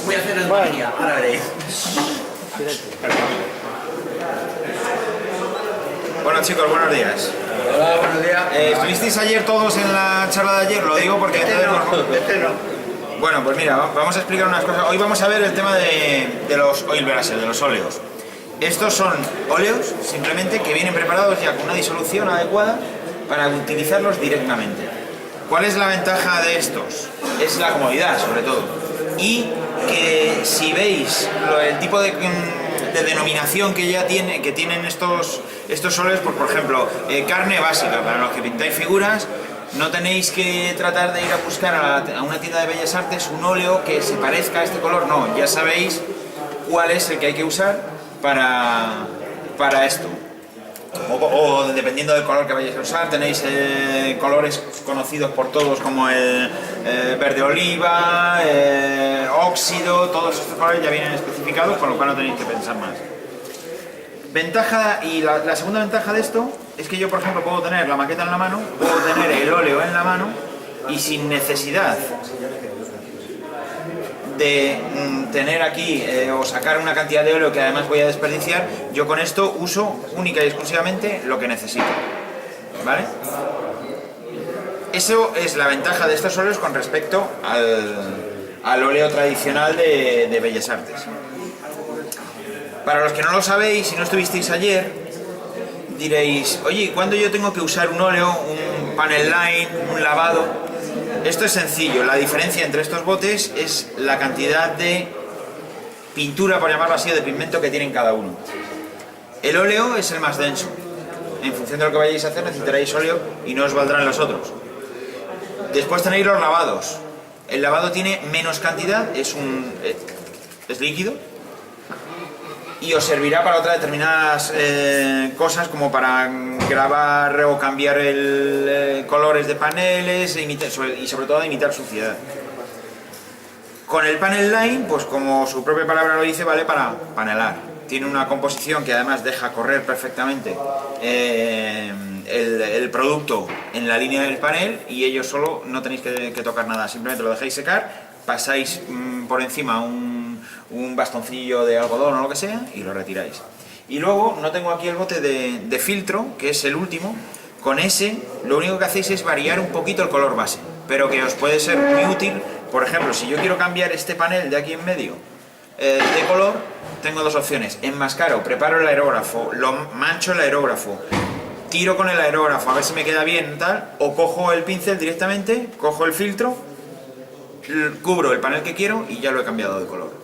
Voy a hacer el magia, ahora veréis. Bueno chicos, buenos días. Hola, buenos días. ¿Estuvisteis ayer todos en la charla de ayer? Lo digo porque... Bueno, pues mira, vamos a explicar unas cosas. Hoy vamos a ver el tema de los oil brushes, de los óleos. Estos son óleos, simplemente, que vienen preparados ya con una disolución adecuada para utilizarlos directamente. ¿Cuál es la ventaja de estos? Es la comodidad, sobre todo. Y que si veis el tipo de denominación que ya tienen estos óleos, pues, por ejemplo, carne básica, para los que pintáis figuras, no tenéis que tratar de ir a buscar a una tienda de Bellas Artes un óleo que se parezca a este color, no, ya sabéis cuál es el que hay que usar para esto. O dependiendo del color que vayáis a usar, tenéis colores conocidos por todos como el verde oliva, óxido, todos estos colores ya vienen especificados, con lo cual no tenéis que pensar más. Ventaja, y la segunda ventaja de esto es que yo, por ejemplo, puedo tener la maqueta en la mano, puedo tener el óleo en la mano y sin necesidad de tener aquí o sacar una cantidad de óleo que además voy a desperdiciar, yo con esto uso única y exclusivamente lo que necesito, ¿vale? Eso es la ventaja de estos óleos con respecto al óleo tradicional de Bellas Artes. Para los que no lo sabéis y no estuvisteis ayer, diréis, oye, ¿cuándo yo tengo que usar un óleo, un panel line, un lavado? Esto es sencillo, la diferencia entre estos botes es la cantidad de pintura, por llamarlo así, o de pigmento que tienen cada uno. El óleo es el más denso. En función de lo que vayáis a hacer necesitaréis óleo y no os valdrán los otros. Después tenéis los lavados. El lavado tiene menos cantidad, es líquido y os servirá para otras determinadas cosas, como para grabar o cambiar colores de paneles y sobre todo imitar suciedad. Con el panel line, pues como su propia palabra lo dice, vale para panelar. Tiene una composición que además deja correr perfectamente el producto en la línea del panel, y ellos solo no tenéis que tocar nada, simplemente lo dejáis secar, pasáis por encima un bastoncillo de algodón o lo que sea y lo retiráis. Y luego, no tengo aquí el bote de filtro, que es el último. Con ese lo único que hacéis es variar un poquito el color base, pero que os puede ser muy útil. Por ejemplo, si yo quiero cambiar este panel de aquí en medio de color, tengo dos opciones: enmascaro, preparo el aerógrafo, lo mancho el aerógrafo, tiro con el aerógrafo a ver si me queda bien tal, o cojo el pincel directamente, cojo el filtro, cubro el panel que quiero y ya lo he cambiado de color.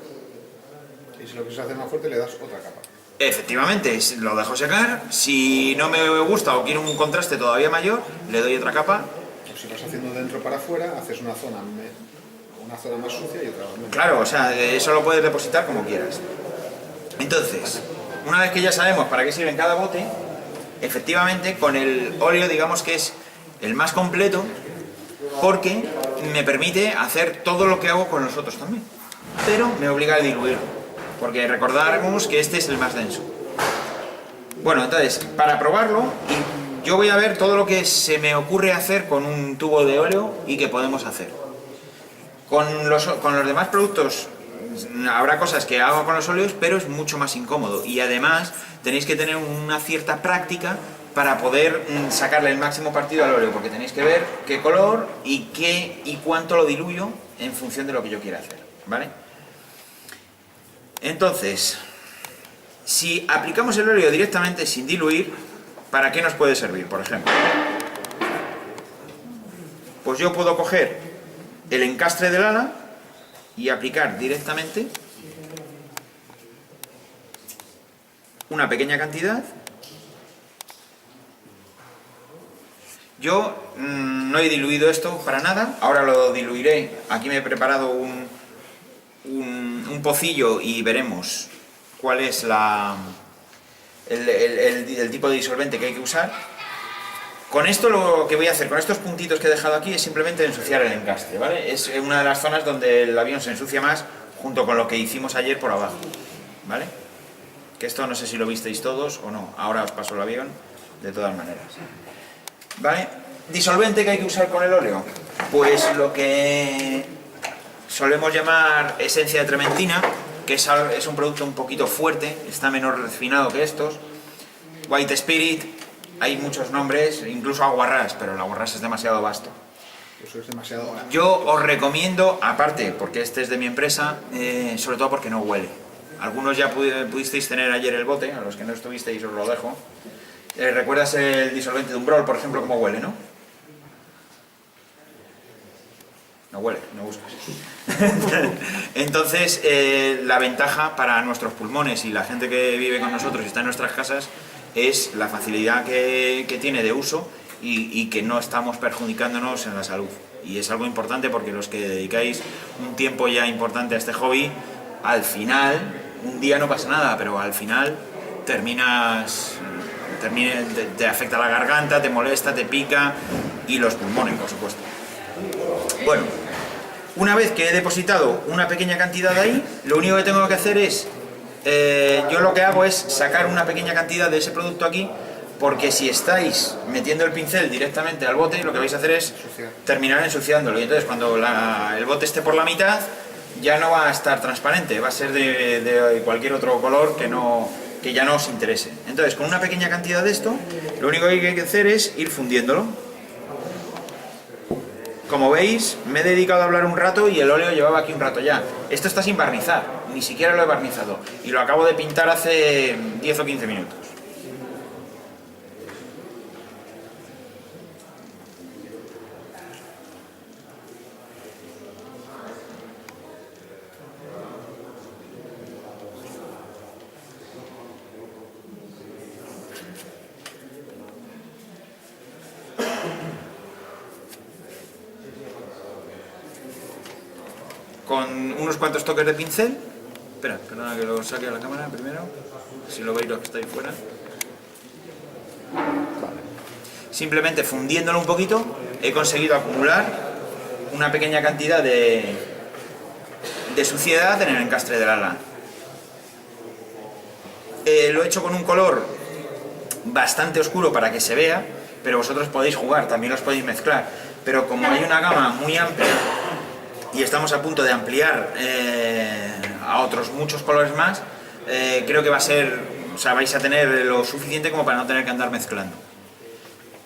Y si lo quieres hacer más fuerte, le das otra capa. Efectivamente, lo dejo secar. Si no me gusta o quiero un contraste todavía mayor, le doy otra capa. O si vas haciendo de dentro para afuera, haces una zona más sucia y otra menos. Claro, o sea, eso lo puedes depositar como quieras. Entonces, una vez que ya sabemos para qué sirve cada bote, efectivamente con el óleo digamos que es el más completo, porque me permite hacer todo lo que hago con los otros también, pero me obliga a diluirlo, porque recordamos que este es el más denso. Bueno, entonces, para probarlo, yo voy a ver todo lo que se me ocurre hacer con un tubo de óleo y que podemos hacer. Con los demás productos habrá cosas que hago con los óleos, pero es mucho más incómodo, y además tenéis que tener una cierta práctica para poder sacarle el máximo partido al óleo, porque tenéis que ver qué color y cuánto lo diluyo en función de lo que yo quiera hacer, ¿vale? Entonces, si aplicamos el óleo directamente sin diluir, ¿para qué nos puede servir, por ejemplo? Pues yo puedo coger el encastre del ala y aplicar directamente una pequeña cantidad. Yo no he diluido esto para nada, ahora lo diluiré. Aquí me he preparado un pocillo y veremos cuál es el tipo de disolvente que hay que usar. Con esto lo que voy a hacer, con estos puntitos que he dejado aquí, es simplemente ensuciar el encastre, ¿vale? Es una de las zonas donde el avión se ensucia más, junto con lo que hicimos ayer por abajo, ¿vale? Que esto no sé si lo visteis todos o no, ahora os paso el avión, de todas maneras. ¿Vale? ¿Disolvente que hay que usar con el óleo? Pues lo que solemos llamar esencia de trementina, que es un producto un poquito fuerte, está menos refinado que estos. White Spirit, hay muchos nombres, incluso aguarrás, pero el aguarrás es demasiado vasto. Eso es demasiado. Yo os recomiendo, aparte, porque este es de mi empresa, sobre todo porque no huele. Algunos ya pudisteis tener ayer el bote, a los que no estuvisteis os lo dejo. ¿Recuerdas el disolvente de Umbrol, por ejemplo, cómo huele, no? No huele, no buscas. Entonces, la ventaja para nuestros pulmones y la gente que vive con nosotros y está en nuestras casas es la facilidad que tiene de uso y que no estamos perjudicándonos en la salud. Y es algo importante porque los que dedicáis un tiempo ya importante a este hobby, al final, un día no pasa nada, pero al final te afecta la garganta, te molesta, te pica y los pulmones, por supuesto. Bueno, una vez que he depositado una pequeña cantidad ahí, lo único que tengo que hacer es, yo lo que hago es sacar una pequeña cantidad de ese producto aquí, porque si estáis metiendo el pincel directamente al bote, lo que vais a hacer es terminar ensuciándolo. Y entonces cuando el bote esté por la mitad, ya no va a estar transparente, va a ser de cualquier otro color que ya no os interese. Entonces, con una pequeña cantidad de esto, lo único que hay que hacer es ir fundiéndolo. Como veis, me he dedicado a hablar un rato y el óleo llevaba aquí un rato ya. Esto está sin barnizar, ni siquiera lo he barnizado. Y lo acabo de pintar hace 10 o 15 minutos. Con unos cuantos toques de pincel. Espera, perdona que lo saque a la cámara primero, si lo veis los que estáis fuera. Simplemente fundiéndolo un poquito, he conseguido acumular una pequeña cantidad de suciedad en el encastre del ala. Lo he hecho con un color bastante oscuro para que se vea, pero vosotros podéis jugar, también los podéis mezclar. Pero como hay una gama muy amplia y estamos a punto de ampliar a otros muchos colores más, creo que va a ser, o sea, vais a tener lo suficiente como para no tener que andar mezclando,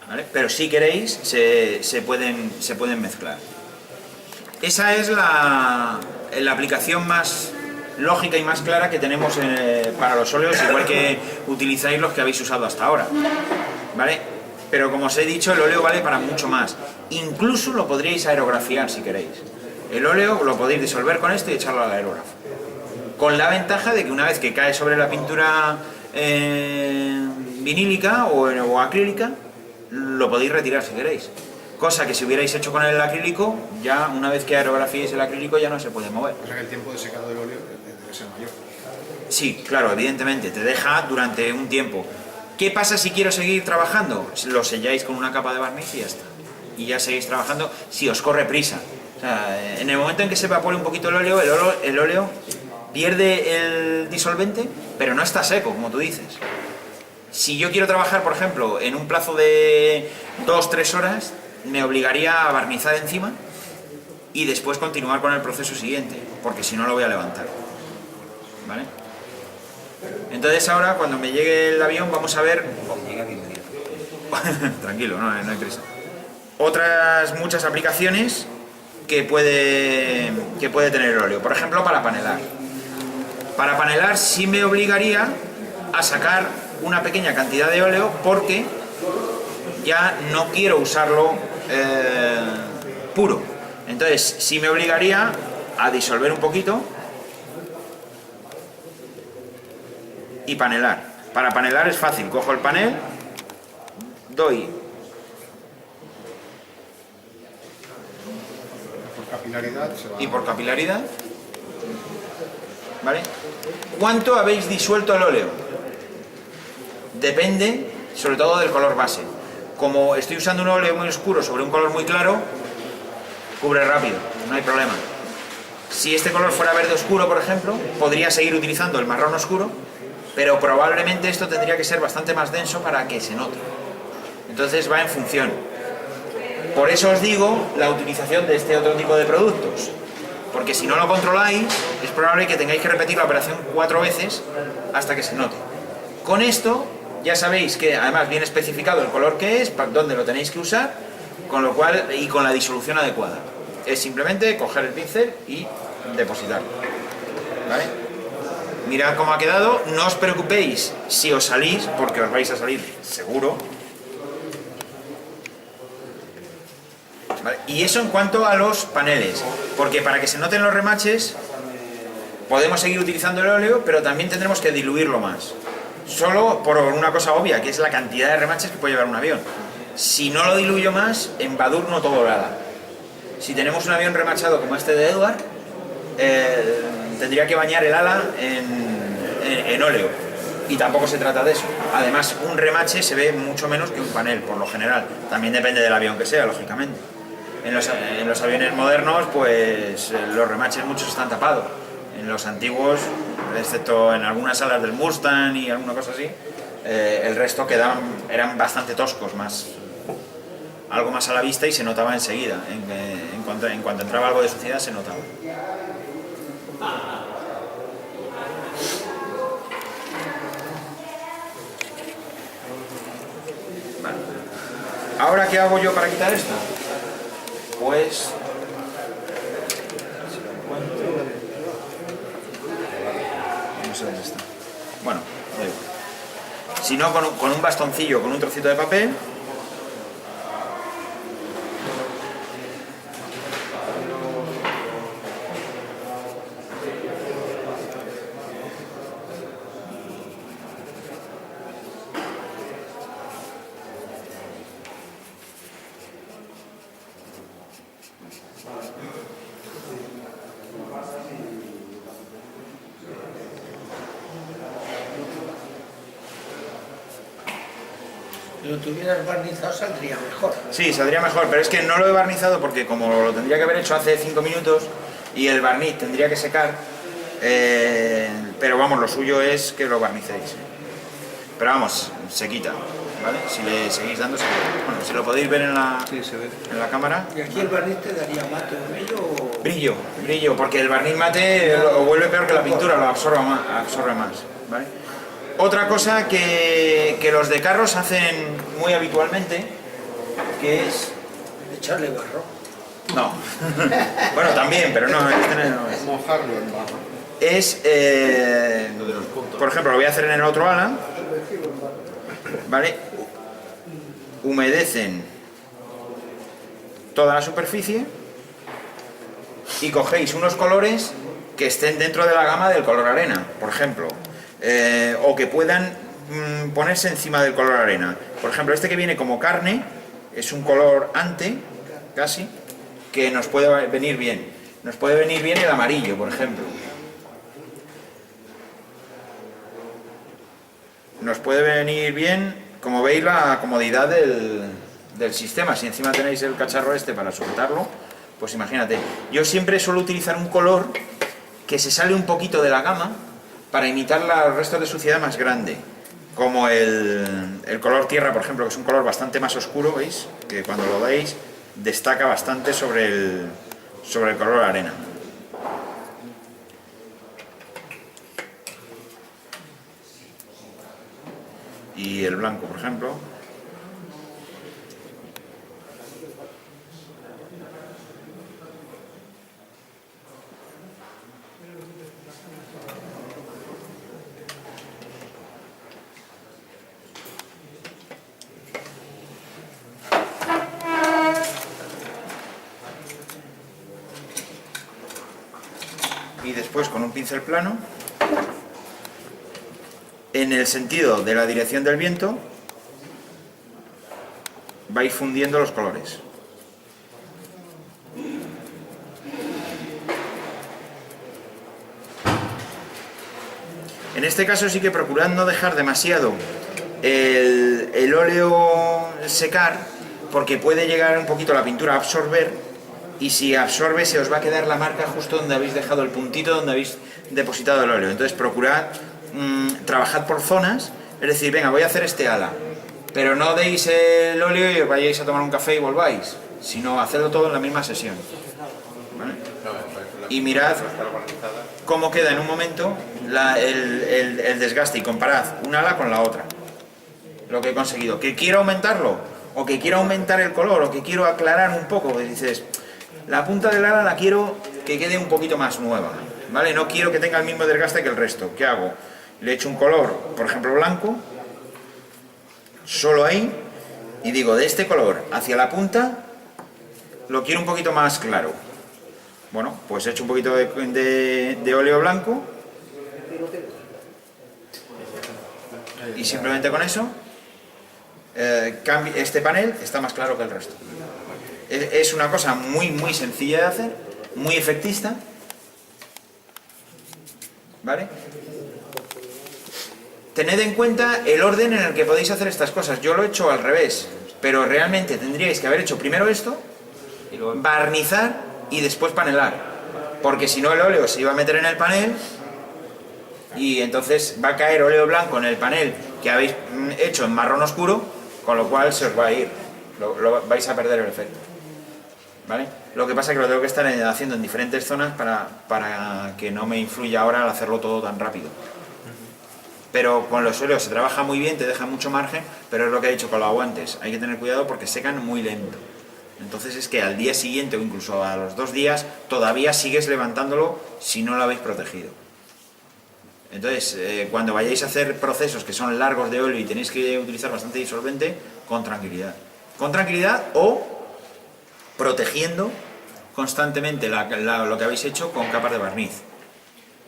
¿vale? Pero si queréis, se pueden mezclar. Esa es la aplicación más lógica y más clara que tenemos para los óleos, igual que utilizáis los que habéis usado hasta ahora, ¿vale? Pero como os he dicho, el óleo vale para mucho más. Incluso lo podríais aerografiar si queréis. El óleo lo podéis disolver con esto y echarlo al aerógrafo. Con la ventaja de que una vez que cae sobre la pintura vinílica o acrílica, lo podéis retirar si queréis. Cosa que si hubierais hecho con el acrílico, ya una vez que aerografiéis el acrílico ya no se puede mover. O sea que el tiempo de secado del óleo debe ser mayor. Sí, claro, evidentemente, te deja durante un tiempo. ¿Qué pasa si quiero seguir trabajando? Lo selláis con una capa de barniz y ya está. Y ya seguís trabajando si os corre prisa. O sea, en el momento en que se evapore un poquito el óleo pierde el disolvente, pero no está seco, como tú dices. Si yo quiero trabajar, por ejemplo, en un plazo de 2-3 horas, me obligaría a barnizar encima y después continuar con el proceso siguiente, porque si no lo voy a levantar, ¿vale? Entonces ahora, cuando me llegue el avión, vamos a ver... Tranquilo, no hay prisa. Otras muchas aplicaciones que puede tener el óleo. Por ejemplo, para panelar. Para panelar sí me obligaría a sacar una pequeña cantidad de óleo porque ya no quiero usarlo puro. Entonces sí me obligaría a disolver un poquito y panelar. Para panelar es fácil, cojo el panel, doy... Por capilaridad se va... Y por capilaridad, ¿vale? ¿Cuánto habéis disuelto el óleo? Depende, sobre todo, del color base. Como estoy usando un óleo muy oscuro sobre un color muy claro, cubre rápido, no hay problema. Si este color fuera verde oscuro, por ejemplo, podría seguir utilizando el marrón oscuro, pero probablemente esto tendría que ser bastante más denso para que se note. Entonces va en función. Por eso os digo la utilización de este otro tipo de productos. porque si no lo controláis, es probable que tengáis que repetir la operación 4 veces hasta que se note. Con esto ya sabéis que además viene especificado el color que es, dónde lo tenéis que usar, con lo cual, y con la disolución adecuada. Es simplemente coger el pincel y depositarlo. ¿Vale? Mirad cómo ha quedado, no os preocupéis si os salís, porque os vais a salir seguro. Vale. Y eso en cuanto a los paneles, porque para que se noten los remaches podemos seguir utilizando el óleo, pero también tendremos que diluirlo más. Solo por una cosa obvia, que es la cantidad de remaches que puede llevar un avión. Si no lo diluyo más, embadurno todo el ala. Si tenemos un avión remachado como este de Edward, tendría que bañar el ala en óleo. Y tampoco se trata de eso. Además, un remache se ve mucho menos que un panel, por lo general. También depende del avión que sea, lógicamente. En los aviones modernos, pues los remaches muchos están tapados. En los antiguos, excepto en algunas salas del Mustang y alguna cosa así, el resto eran bastante toscos, algo más a la vista y se notaba enseguida. En cuanto entraba algo de suciedad se notaba. Vale. ¿Ahora qué hago yo para quitar esto? Pues... no sé dónde está. Bueno, da igual. Si no, con un bastoncillo, con un trocito de papel, Si lo tuvieras barnizado saldría mejor. sí, saldría mejor, pero es que no lo he barnizado porque como lo tendría que haber hecho hace 5 minutos y el barniz tendría que secar, pero vamos, lo suyo es que lo barnicéis. Pero vamos, se quita, ¿vale? Si le seguís dando, se quita. Bueno, si lo podéis ver en la cámara. ¿Y aquí el barniz te daría mate o brillo? Brillo, brillo, porque el barniz mate lo vuelve peor que la pintura, lo absorbe más, ¿vale? Otra cosa que los de carros hacen muy habitualmente, que es... Echarle barro. No. Bueno, también, pero no, este no es. Mojarlo en barro. Es, por ejemplo, lo voy a hacer en el otro ala, ¿vale? Humedecen toda la superficie y cogéis unos colores que estén dentro de la gama del color arena, por ejemplo, o que puedan ponerse encima del color arena. Por ejemplo, este que viene como carne es un color ante, casi, que nos puede venir bien. Nos puede venir bien el amarillo, por ejemplo. Nos puede venir bien, como veis, la comodidad del sistema. Si encima tenéis el cacharro este para sujetarlo, pues imagínate. Yo siempre suelo utilizar un color que se sale un poquito de la gama para imitar el resto de suciedad más grande, como el color tierra, por ejemplo, que es un color bastante más oscuro, ¿veis? Que cuando lo veis destaca bastante sobre el color arena. Y el blanco, por ejemplo. Y después con un pincel plano, en el sentido de la dirección del viento, vais fundiendo los colores. En este caso sí que procurad no dejar demasiado el óleo secar, porque puede llegar un poquito la pintura a absorber, y si absorbe se os va a quedar la marca justo donde habéis dejado el puntito donde habéis depositado el óleo. Entonces procurad trabajad por zonas, es decir, venga, voy a hacer este ala, pero no deis el óleo y os vayáis a tomar un café y volváis, sino hacedlo todo en la misma sesión, ¿vale? y mirad cómo queda en un momento el desgaste y comparad una ala con la otra. Lo que he conseguido. ¿Que quiero aumentarlo? O que quiero aumentar el color, o que quiero aclarar un poco. Pues dices, la punta del ala la quiero que quede un poquito más nueva, ¿vale? No quiero que tenga el mismo desgaste que el resto. ¿Qué hago? Le echo un color, por ejemplo blanco, solo ahí, y digo, de este color hacia la punta, lo quiero un poquito más claro. Bueno, pues echo un poquito de óleo blanco, y simplemente con eso, este panel está más claro que el resto. Es una cosa muy sencilla de hacer, muy efectista, ¿vale? Tened en cuenta el orden en el que podéis hacer estas cosas. Yo lo he hecho al revés, pero realmente tendríais que haber hecho primero esto, barnizar y después panelar, porque si no el óleo se iba a meter en el panel y entonces va a caer óleo blanco en el panel que habéis hecho en marrón oscuro, con lo cual se os va a ir, vais a perder el efecto, ¿vale? Lo que pasa es que lo tengo que estar haciendo en diferentes zonas para que no me influya ahora al hacerlo todo tan rápido. Pero con los óleos se trabaja muy bien, te deja mucho margen, pero es lo que he dicho con los aguantes, hay que tener cuidado porque secan muy lento. Entonces es que al día siguiente o incluso a los 2 días todavía sigues levantándolo si no lo habéis protegido. Entonces, cuando vayáis a hacer procesos que son largos de óleo y tenéis que utilizar bastante disolvente, con tranquilidad. Con tranquilidad o protegiendo constantemente lo que habéis hecho con capas de barniz.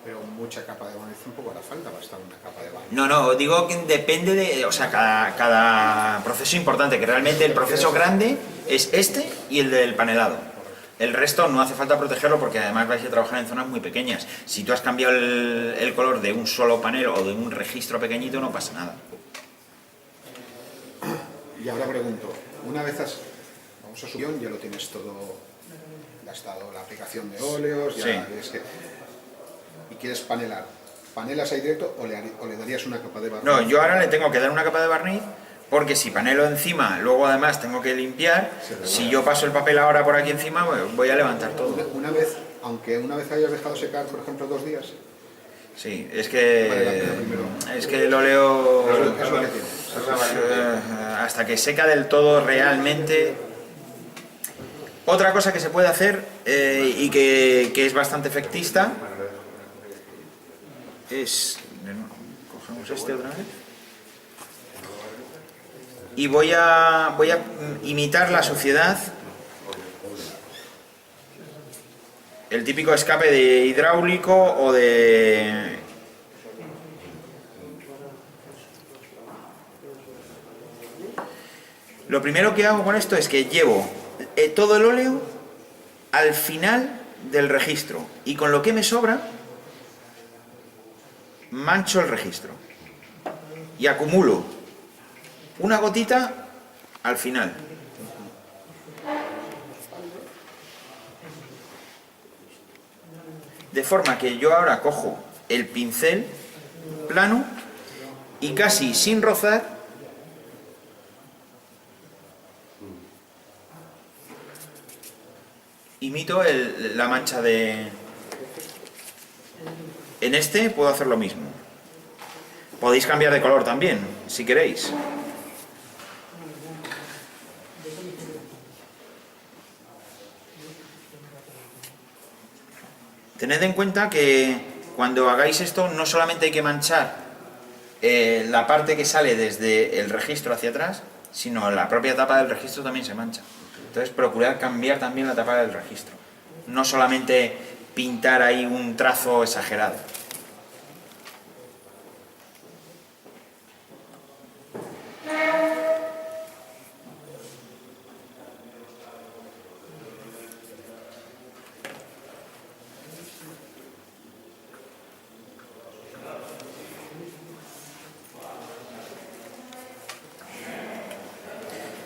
Pero mucha capa de barniz tampoco hará falta, bastar una capa de barniz. No, digo que depende de... O sea, cada proceso importante, que realmente el proceso grande es este y el del panelado. El resto no hace falta protegerlo porque además vais a trabajar en zonas muy pequeñas. Si tú has cambiado el color de un solo panel o de un registro pequeñito, no pasa nada. Y ahora pregunto, una vez vamos a subir, ya lo tienes todo gastado, la aplicación de óleos, ya Sí. es que... y quieres panelar, ¿panelas ahí directo o le darías una capa de barniz? No, yo ahora le tengo que dar una capa de barniz porque si panelo encima, luego además tengo que limpiar, si yo paso el papel ahora por aquí encima, voy a levantar todo. Aunque una vez hayas dejado secar, por ejemplo, 2 días, Sí, es vale la pena primero. que el óleo, Es lo que tiene. hasta que seca del todo realmente. Otra cosa que se puede hacer y que es bastante efectista es... Cogemos este otra vez. Y voy a imitar la suciedad, el típico escape de hidráulico o de... Lo primero que hago con esto es que llevo todo el óleo al final del registro y con lo que me sobra mancho el registro y acumulo una gotita al final. De forma que yo ahora cojo el pincel plano y casi sin rozar imito la mancha de... En este puedo hacer lo mismo. Podéis cambiar de color también, si queréis. Tened en cuenta que cuando hagáis esto no solamente hay que manchar la parte que sale desde el registro hacia atrás, sino la propia tapa del registro también se mancha. Entonces procurad cambiar también la tapa del registro. No solamente pintar ahí un trazo exagerado.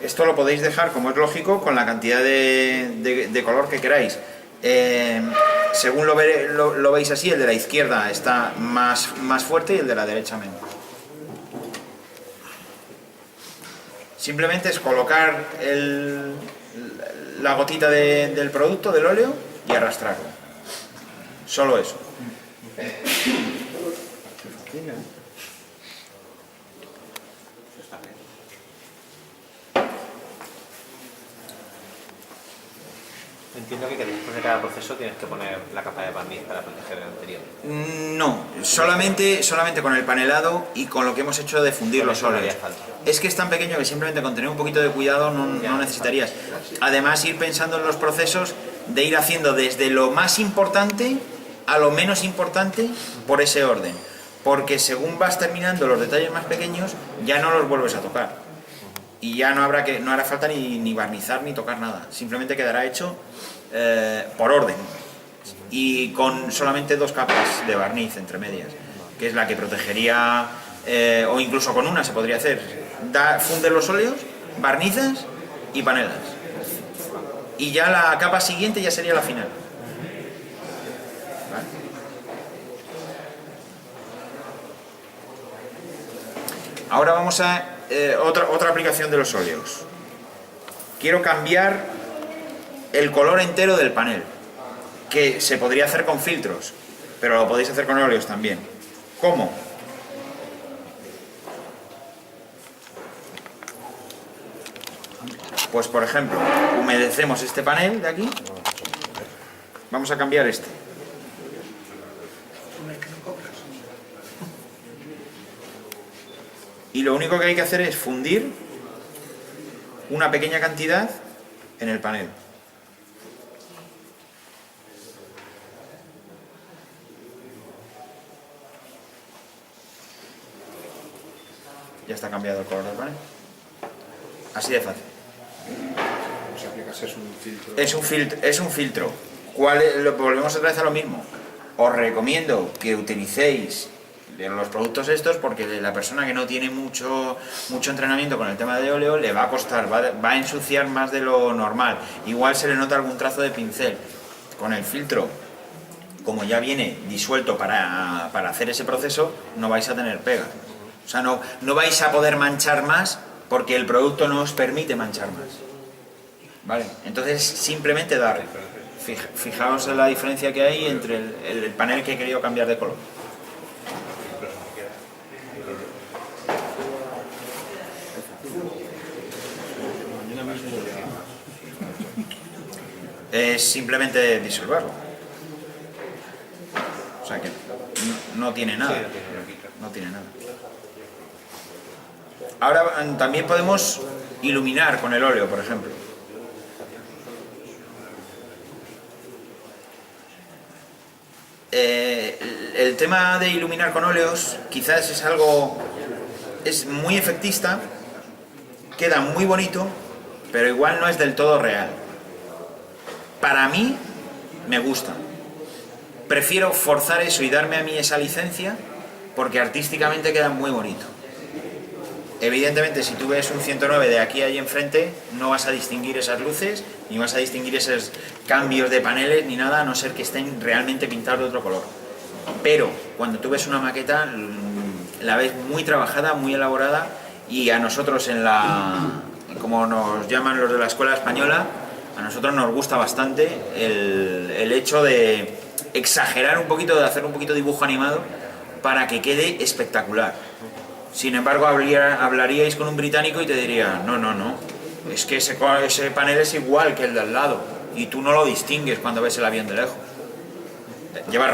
Esto lo podéis dejar, como es lógico, con la cantidad de color que queráis. Según lo veis así, el de la izquierda está más fuerte y el de la derecha menos. Simplemente es colocar la gotita del producto, del óleo, y arrastrarlo. Solo eso. Entiendo que después de cada proceso tienes que poner la capa de barniz para proteger el anterior. No, solamente con el panelado y con lo que hemos hecho de fundir los óleos. Es que es tan pequeño que simplemente con tener un poquito de cuidado no necesitarías. Además, ir pensando en los procesos de ir haciendo desde lo más importante a lo menos importante por ese orden. Porque según vas terminando los detalles más pequeños, ya no los vuelves a tocar. Y ya no hará falta ni barnizar ni tocar nada. Simplemente quedará hecho por orden. Y con solamente 2 capas de barniz entre medias, que es la que protegería, o incluso con una se podría hacer. Fundes los óleos, barnizas y panelas. Y ya la capa siguiente ya sería la final. ¿Vale? Ahora vamos a otra aplicación de los óleos. Quiero cambiar el color entero del panel, que se podría hacer con filtros, pero lo podéis hacer con óleos también. ¿Cómo? Pues por ejemplo, humedecemos este panel de aquí. Vamos a cambiar este. Y lo único que hay que hacer es fundir una pequeña cantidad en el panel. Ya está cambiado el color del panel. Así de fácil. Si aplicas es un filtro. Es un filtro. Volvemos otra vez a lo mismo. Os recomiendo que utilicéis los productos estos porque la persona que no tiene mucho entrenamiento con el tema de óleo le va a costar, va a ensuciar más de lo normal. Igual se le nota algún trazo de pincel. Con el filtro, como ya viene disuelto para hacer ese proceso, no vais a tener pega. O sea, no vais a poder manchar más porque el producto no os permite manchar más. ¿Vale? Entonces, simplemente dar. Fijaos en la diferencia que hay entre el panel que he querido cambiar de color. Es simplemente disolverlo. O sea que no tiene nada. No tiene nada. Ahora también podemos iluminar con el óleo, por ejemplo. El tema de iluminar con óleos quizás es muy efectista, queda muy bonito, pero igual no es del todo real. Para mí me gusta. Prefiero forzar eso y darme a mí esa licencia porque artísticamente queda muy bonito. Evidentemente, si tú ves un 109 de aquí a allí enfrente, no vas a distinguir esas luces, ni vas a distinguir esos cambios de paneles, ni nada, a no ser que estén realmente pintados de otro color. Pero, cuando tú ves una maqueta, la ves muy trabajada, muy elaborada, y a nosotros como nos llaman los de la escuela española, a nosotros nos gusta bastante el hecho de exagerar un poquito, de hacer un poquito de dibujo animado, para que quede espectacular. Sin embargo, hablaríais con un británico y te diría, no, es que ese panel es igual que el de al lado y tú no lo distingues cuando ves el avión de lejos. Lleva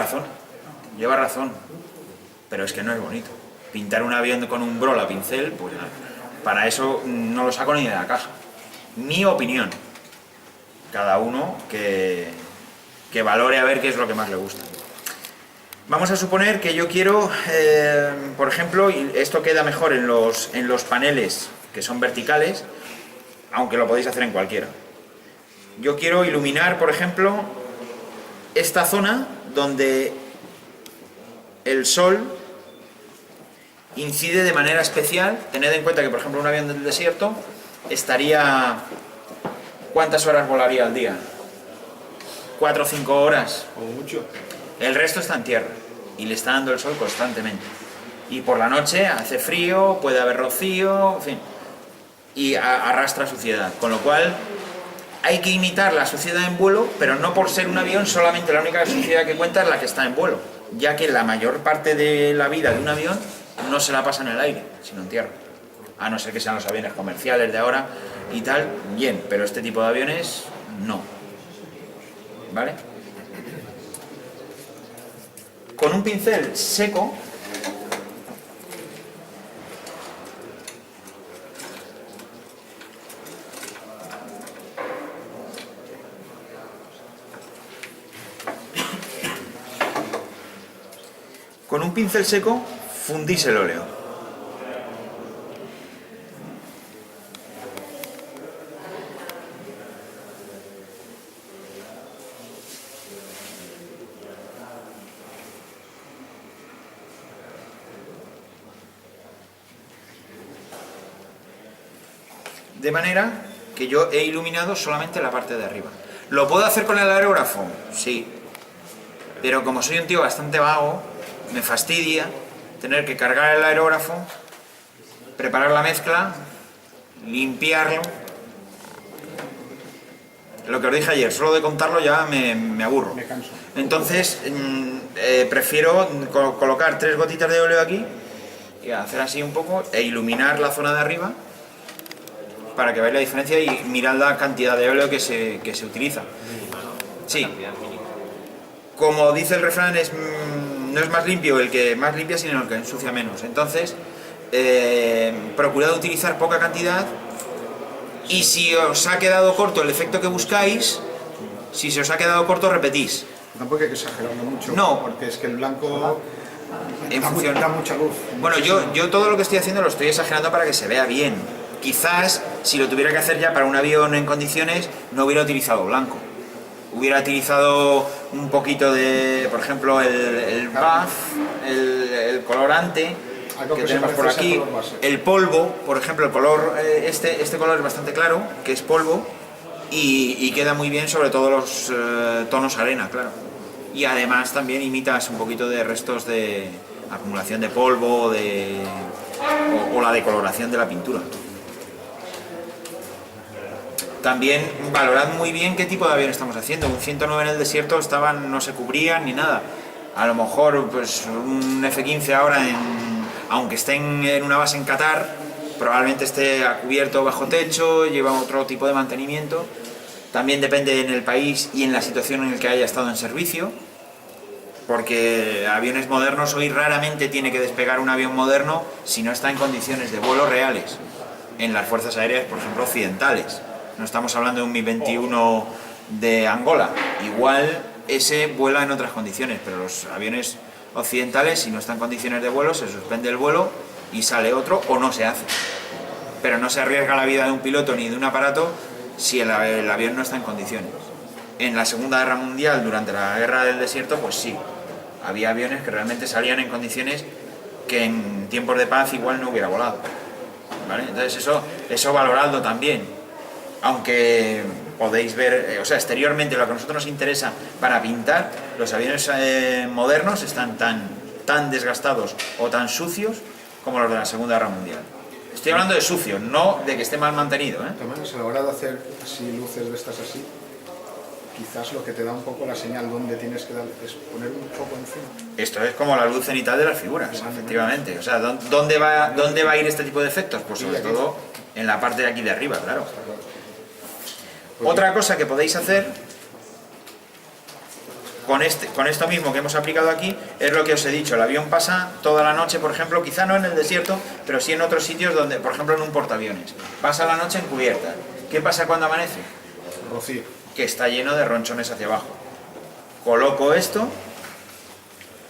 razón, pero es que no es bonito. Pintar un avión con un Brol a pincel, pues para eso no lo saco ni de la caja. Mi opinión. Cada uno que valore a ver qué es lo que más le gusta. Vamos a suponer que yo quiero, por ejemplo, y esto queda mejor en los paneles que son verticales, aunque lo podéis hacer en cualquiera. Yo quiero iluminar, por ejemplo, esta zona donde el sol incide de manera especial. Tened en cuenta que, por ejemplo, un avión del desierto estaría... ¿Cuántas horas volaría al día? 4 o 5 horas. Como mucho. El resto está en tierra y le está dando el sol constantemente. Y por la noche hace frío, puede haber rocío, en fin, y arrastra suciedad. Con lo cual, hay que imitar la suciedad en vuelo, pero no por ser un avión solamente la única suciedad que cuenta es la que está en vuelo, ya que la mayor parte de la vida de un avión no se la pasa en el aire, sino en tierra. A no ser que sean los aviones comerciales de ahora y tal, bien, pero este tipo de aviones no. ¿Vale? Con un pincel seco, fundís el óleo. De manera que yo he iluminado solamente la parte de arriba. ¿Lo puedo hacer con el aerógrafo? Sí. Pero como soy un tío bastante vago, me fastidia tener que cargar el aerógrafo, preparar la mezcla, limpiarlo. Lo que os dije ayer, solo de contarlo ya me aburro. Me canso. Entonces, prefiero colocar 3 gotitas de óleo aquí y hacer así un poco e iluminar la zona de arriba para que veáis la diferencia y mirad la cantidad de óleo que se utiliza. Sí. Como dice el refrán, no es más limpio el que más limpia, sino el que ensucia menos. Entonces, procurad utilizar poca cantidad y si os ha quedado corto el efecto que buscáis, si se os ha quedado corto, repetís. Tampoco hay que exagerarlo mucho, No. porque es que el blanco En da mucha luz. Bueno, yo todo lo que estoy haciendo lo estoy exagerando para que se vea bien. Quizás, si lo tuviera que hacer ya para un avión en condiciones, no hubiera utilizado blanco. Hubiera utilizado un poquito de, por ejemplo, el buff, el colorante Algo que que se tenemos por parece a aquí, color base. el polvo, por ejemplo, el color, este color es bastante claro, que es polvo, y queda muy bien sobre todo los tonos arena, claro. Y además también imitas un poquito de restos de acumulación de polvo o la decoloración de la pintura. También valorad muy bien qué tipo de avión estamos haciendo. Un 109 en el desierto no se cubrían ni nada. A lo mejor pues un F-15 ahora, aunque esté en una base en Qatar, probablemente esté a cubierto bajo techo, lleva otro tipo de mantenimiento. También depende en el país y en la situación en la que haya estado en servicio, porque aviones modernos hoy raramente tiene que despegar un avión moderno si no está en condiciones de vuelo reales en las fuerzas aéreas, por ejemplo, occidentales. No estamos hablando de un Mi-21 de Angola. Igual ese vuela en otras condiciones, pero los aviones occidentales, si no están en condiciones de vuelo, se suspende el vuelo y sale otro o no se hace. Pero no se arriesga la vida de un piloto ni de un aparato si el avión no está en condiciones. En la Segunda Guerra Mundial, durante la Guerra del Desierto, pues sí, había aviones que realmente salían en condiciones que en tiempos de paz igual no hubiera volado. ¿Vale? Entonces eso valoradlo también. Aunque podéis ver, o sea, exteriormente lo que a nosotros nos interesa para pintar, los aviones modernos están tan desgastados o tan sucios como los de la Segunda Guerra Mundial. Estoy hablando de sucio, no de que esté mal mantenido, ¿eh? Además, a la hora de hacer así luces de estas así, quizás lo que te da un poco la señal donde tienes que dar es poner un foco encima. Esto es como la luz cenital de las figuras, efectivamente. O sea, ¿dónde va a ir este tipo de efectos? Pues sobre todo en la parte de aquí de arriba, claro. Otra cosa que podéis hacer con esto mismo que hemos aplicado aquí es lo que os he dicho. El avión pasa toda la noche, por ejemplo, quizá no en el desierto, pero sí en otros sitios donde, por ejemplo, en un portaaviones. Pasa la noche en cubierta. ¿Qué pasa cuando amanece? Rocío. Que está lleno de ronchones hacia abajo. Coloco esto,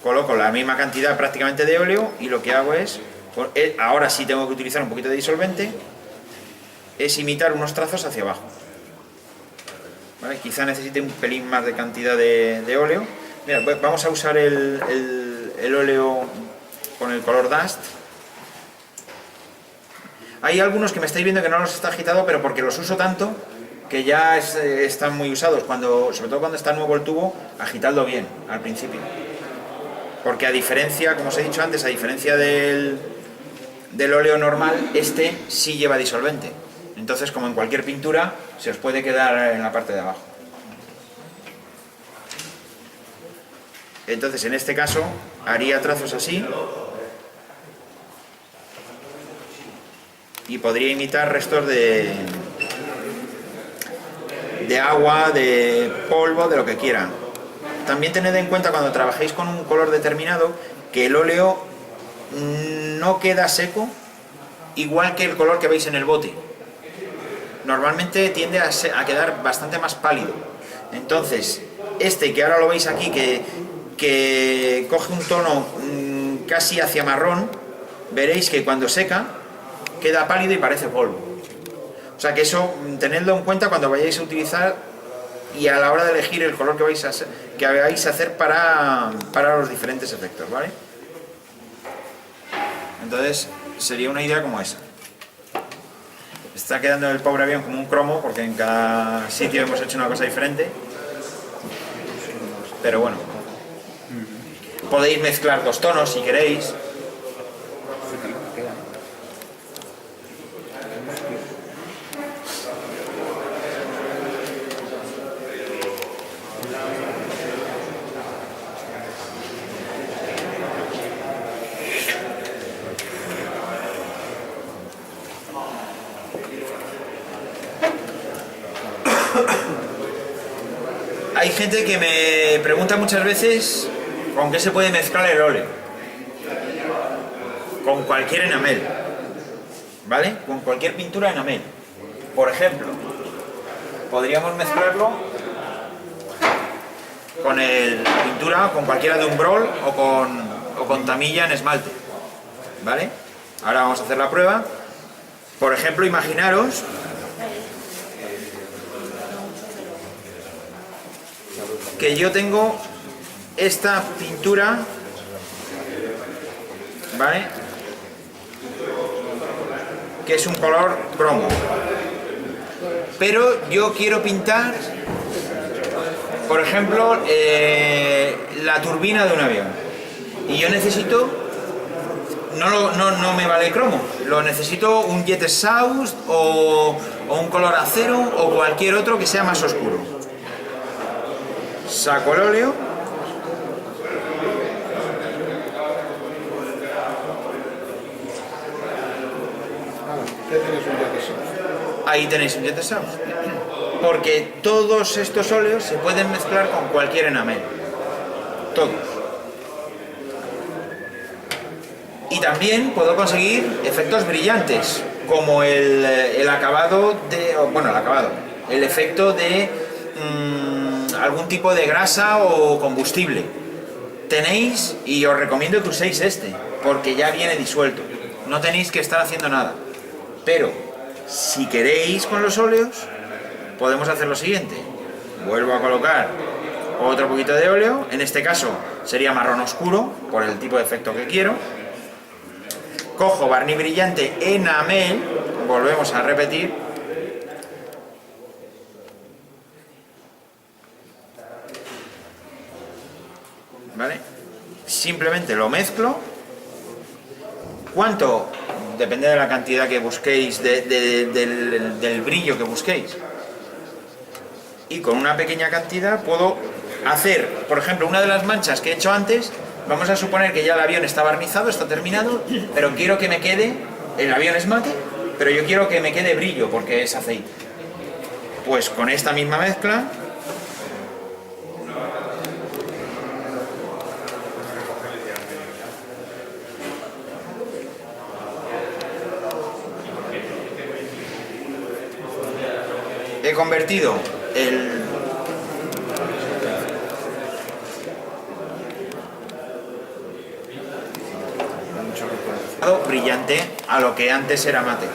coloco la misma cantidad prácticamente de óleo y lo que hago es, ahora sí tengo que utilizar un poquito de disolvente, es imitar unos trazos hacia abajo. ¿Vale? Quizá necesite un pelín más de cantidad de óleo. Mira, vamos a usar el óleo con el color Dust. Hay algunos que me estáis viendo que no los está agitado, pero porque los uso tanto que ya están muy usados. Sobre todo cuando está nuevo el tubo, agitadlo bien al principio. Porque a diferencia, como os he dicho antes, a diferencia del óleo normal, este sí lleva disolvente. Entonces, como en cualquier pintura, se os puede quedar en la parte de abajo. Entonces, en este caso, haría trazos así y podría imitar restos de agua, de polvo, de lo que quiera. También tened en cuenta cuando trabajéis con un color determinado que el óleo no queda seco igual que el color que veis en el bote. Normalmente tiende a quedar bastante más pálido. Entonces, este que ahora lo veis aquí, que coge un tono casi hacia marrón, veréis que cuando seca queda pálido y parece polvo. O sea que eso tenedlo en cuenta cuando vayáis a utilizar y a la hora de elegir el color que vais a hacer para los diferentes efectos, ¿vale? Entonces sería una idea como esa. Está quedando el pobre avión como un cromo porque en cada sitio hemos hecho una cosa diferente, pero bueno, podéis mezclar dos tonos si queréis. Hay gente que me pregunta muchas veces con qué se puede mezclar el óleo. Con cualquier enamel, ¿vale? Con cualquier pintura enamel. Por ejemplo, podríamos mezclarlo con pintura, con cualquiera de Umbrol o con Tamiya en esmalte, ¿vale? Ahora vamos a hacer la prueba. Por ejemplo, imaginaros que yo tengo esta pintura, ¿vale? Que es un color cromo, pero yo quiero pintar, por ejemplo, la turbina de un avión y yo necesito, no me vale el cromo, lo necesito un jet exhaust o un color acero o cualquier otro que sea más oscuro. Saco el óleo, ahí tenéis un jet exhaust, porque todos estos óleos se pueden mezclar con cualquier enamel, todos. Y también puedo conseguir efectos brillantes, como el acabado el efecto de algún tipo de grasa o combustible. Tenéis, y os recomiendo que uséis este, porque ya viene disuelto, no tenéis que estar haciendo nada. Pero si queréis con los óleos, podemos hacer lo siguiente: vuelvo a colocar otro poquito de óleo, en este caso sería marrón oscuro por el tipo de efecto que quiero. Cojo barniz brillante enamel, volvemos a repetir, ¿vale? Simplemente lo mezclo. ¿Cuánto? Depende de la cantidad que busquéis, del brillo que busquéis. Y con una pequeña cantidad puedo hacer, por ejemplo, una de las manchas que he hecho antes. Vamos a suponer que ya el avión está barnizado, está terminado, pero quiero que me quede, el avión es mate, pero yo quiero que me quede brillo porque es aceite. Pues con esta misma mezcla he convertido el brillante a lo que antes era mate.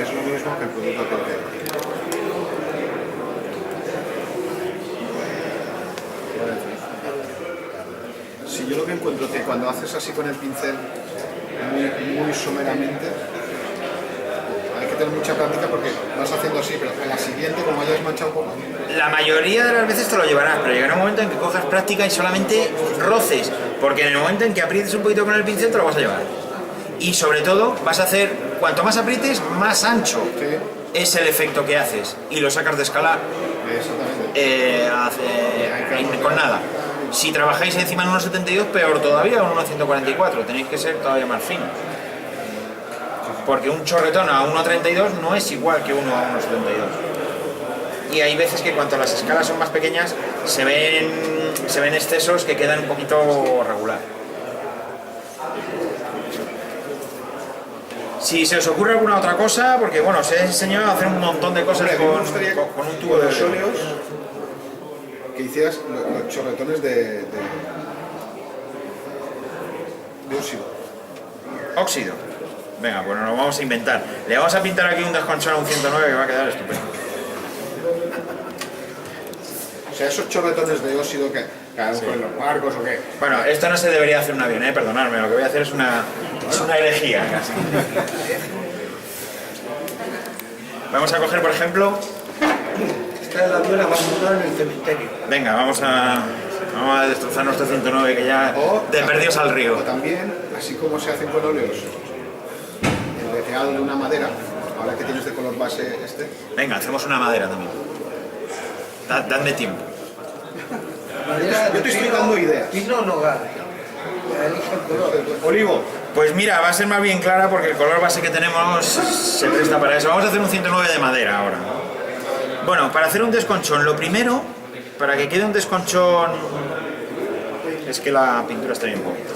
Es lo mismo que el producto que queda. Si yo lo que encuentro es que cuando haces así con el pincel muy someramente, hay que tener mucha práctica porque vas haciendo así, pero en la siguiente, como hayas manchado un poco. La mayoría de las veces te lo llevarás, pero llegará un momento en que cojas práctica y solamente roces, porque en el momento en que aprietes un poquito con el pincel te lo vas a llevar. Y sobre todo vas a hacer cuanto más aprietes, más ancho Sí, es el efecto que haces y lo sacas de escala exactamente. con nada. Si trabajáis encima en 1.72, peor todavía, un 1.144, tenéis que ser todavía más fino. Porque un chorretón a 1.32 no es igual que uno a 1.72. Y hay veces que cuanto las escalas son más pequeñas, se ven excesos que quedan un poquito regular. Si se os ocurre alguna otra cosa, porque bueno, os he enseñado a hacer un montón de cosas Hombre, a mí me gustaría con un tubo de los óleo. óleos que hicieras los chorretones de óxido. Óxido. Venga, pues nos lo vamos a inventar. Le vamos a pintar aquí un desconchón a un 109 que va a quedar estupendo. O sea, esos chorretones de óxido que caen con los barcos o qué. Bueno, esto no se debería hacer en un avión, perdonadme, lo que voy a hacer es una herejía casi. Vamos a coger, por ejemplo, Está el avión abandonado en el cementerio. venga, vamos a destrozar nuestro 109 que ya de perdidos al O río. también, así como se hacen con óleos, el veteado de una madera, ahora que tienes de color base este, Venga, hacemos una madera también. Dadme tiempo. Yo te estoy dando ideas. Pino o nogal. Elige el color. olivo. Pues mira, va a ser más bien clara porque el color base que tenemos se presta para eso. Vamos a hacer un 109 de madera ahora. Bueno, para hacer un desconchón, lo primero, para que quede un desconchón, es que la pintura está bien poquito.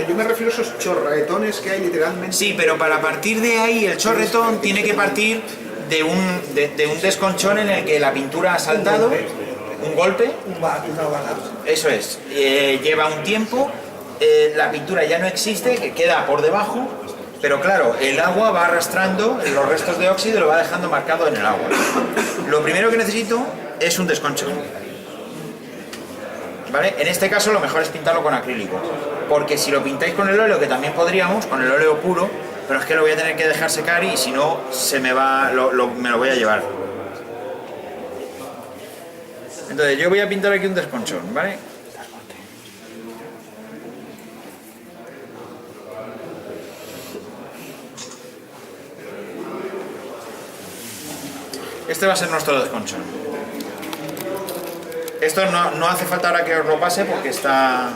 Yo me refiero a esos chorretones que hay literalmente. Sí, pero para partir de ahí el chorretón tiene que partir de un desconchón en el que la pintura ha saltado, un golpe, Una bala. eso es, lleva un tiempo, la pintura ya no existe, que queda por debajo, pero claro, el agua va arrastrando los restos de óxido y lo va dejando marcado en el agua. Lo primero que necesito es un desconchón. ¿Vale? En este caso lo mejor es pintarlo con acrílico, porque si lo pintáis con el óleo, que también podríamos, con el óleo puro, pero es que lo voy a tener que dejar secar y si no, se me va, me lo voy a llevar. Entonces yo voy a pintar aquí un desconchón, ¿vale? Este va a ser nuestro desconchón. Esto no hace falta ahora que os lo pase porque está...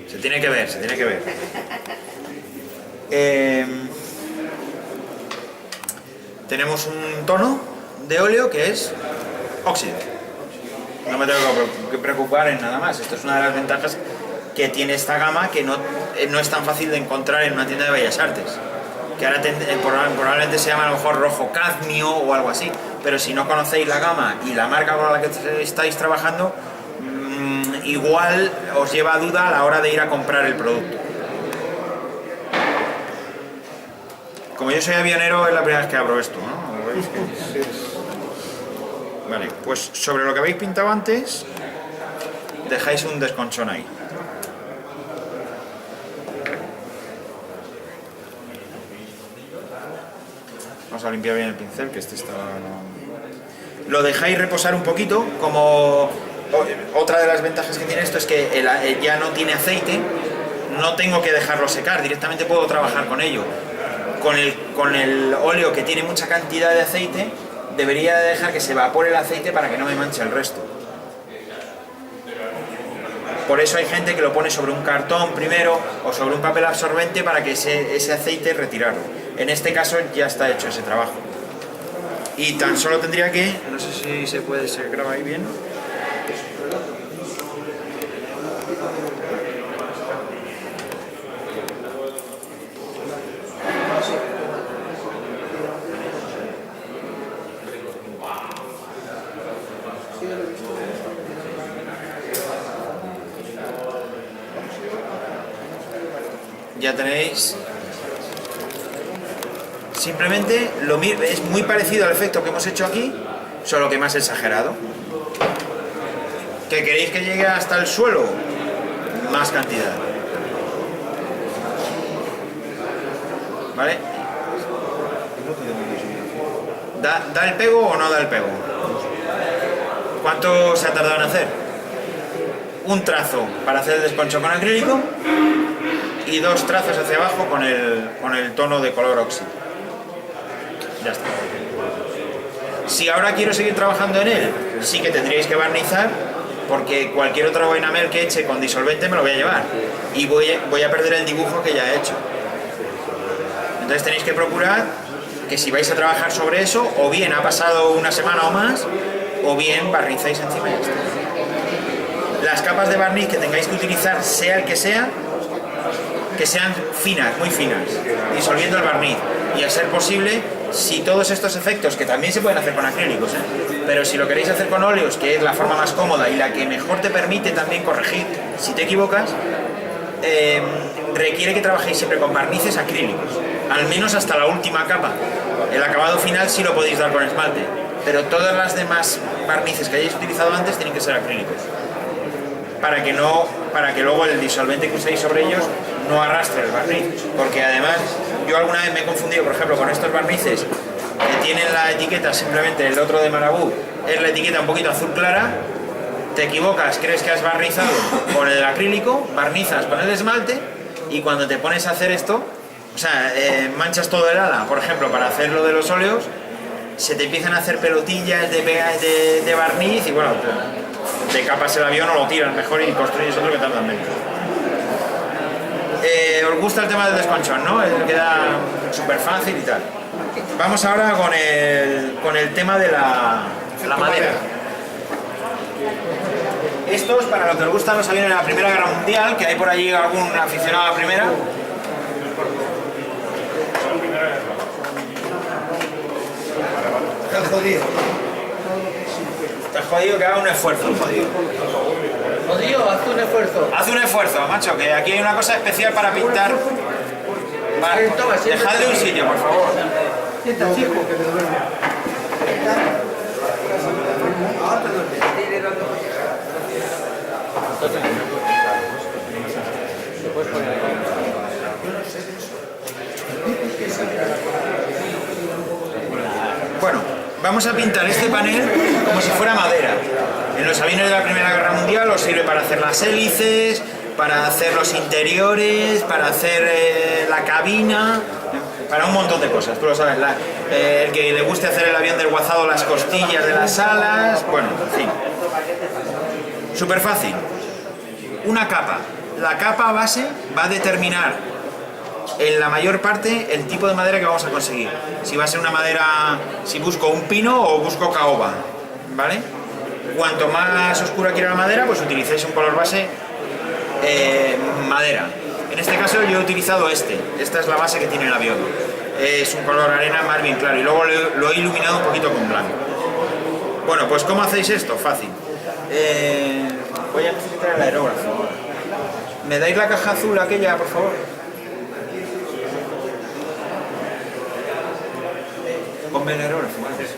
Se tiene que ver, se tiene que ver. Tenemos un tono de óleo que es óxido. No me tengo que preocupar en nada más. Esto es una de las ventajas que tiene esta gama que no es tan fácil de encontrar en una tienda de bellas artes. Que ahora probablemente se llama a lo mejor rojo cadmio o algo así. Pero si no conocéis la gama y la marca con la que estáis trabajando, igual os lleva a duda a la hora de ir a comprar el producto. Como yo soy avionero, es la primera vez que abro esto, ¿no? ¿Veis que... Vale, pues sobre lo que habéis pintado antes, dejáis un desconchón ahí. Vamos a limpiar bien el pincel, que este está... Lo dejáis reposar un poquito, como... Otra de las ventajas que tiene esto es que ya no tiene aceite, no tengo que dejarlo secar, directamente puedo trabajar con ello. Con el óleo, que tiene mucha cantidad de aceite, debería dejar que se evapore el aceite para que no me manche el resto. Por eso hay gente que lo pone sobre un cartón primero o sobre un papel absorbente para que ese aceite retirarlo. En este caso ya está hecho ese trabajo. Y tan solo tendría que, no sé si se graba ahí bien. Ya tenéis, simplemente es muy parecido al efecto que hemos hecho aquí, solo que más exagerado. ¿Que queréis que llegue hasta el suelo? Más cantidad. ¿Vale? ¿Da el pego o no da el pego? ¿Cuánto se ha tardado en hacer? Un trazo para hacer el desconcho con acrílico y 2 trazas hacia abajo con el tono de color óxido. Ya está. Si ahora quiero seguir trabajando en él, sí que tendríais que barnizar, porque cualquier otro enamel que eche con disolvente me lo voy a llevar y voy a perder el dibujo que ya he hecho. Entonces tenéis que procurar que si vais a trabajar sobre eso, o bien ha pasado una semana o más, o bien barnizáis encima y ya está. Las capas de barniz que tengáis que utilizar, sea el que sea, que sean finas, muy finas, disolviendo el barniz. Y a ser posible, si todos estos efectos, que también se pueden hacer con acrílicos, pero si lo queréis hacer con óleos, que es la forma más cómoda y la que mejor te permite también corregir si te equivocas, requiere que trabajéis siempre con barnices acrílicos, al menos hasta la última capa. El acabado final sí lo podéis dar con esmalte, pero todas las demás barnices que hayáis utilizado antes tienen que ser acrílicos, para que luego el disolvente que uséis sobre ellos no arrastre el barniz, porque además yo alguna vez me he confundido, por ejemplo, con estos barnices que tienen la etiqueta simplemente, el otro de Marabu es la etiqueta un poquito azul clara, te equivocas, crees que has barnizado con el acrílico, barnizas con el esmalte y cuando te pones a hacer esto, o sea, manchas todo el ala, por ejemplo, para hacer lo de los óleos, se te empiezan a hacer pelotillas de barniz y bueno, de capas el avión o lo tiras mejor y construyes otro que tarda menos. Os gusta el tema del desconchón, ¿no? Queda súper fácil y tal. Vamos ahora con el tema de la madera. Estos, para lo que os gustan los aviones de la Primera Guerra Mundial, que hay por allí algún aficionado a la primera. Está jodido. Está jodido, que haga un esfuerzo, jodido. Jodido, haz un esfuerzo. Haz un esfuerzo, macho, que aquí hay una cosa especial para pintar. Vale, dejadle un sitio, por favor. Sienta, chico. Bueno, vamos a pintar este panel como si fuera madera. En los aviones de la Primera Guerra Mundial os sirve para hacer las hélices, para hacer los interiores, para hacer la cabina, para un montón de cosas, tú lo sabes. El que le guste hacer el avión desguazado, las costillas de las alas, bueno, en fin. Súper fácil. Una capa. La capa base va a determinar en la mayor parte el tipo de madera que vamos a conseguir. Si va a ser una madera, si busco un pino o busco caoba, ¿vale? Cuanto más oscura quiera la madera, pues utilizáis un color base madera. En este caso yo he utilizado esta es la base que tiene el avión. Es un color arena más bien claro y luego lo he iluminado un poquito con blanco. Bueno, pues ¿cómo hacéis esto? Fácil. Voy a necesitar el aerógrafo. ¿Me dais la caja azul aquella, por favor? Ponme el aerógrafo, gracias.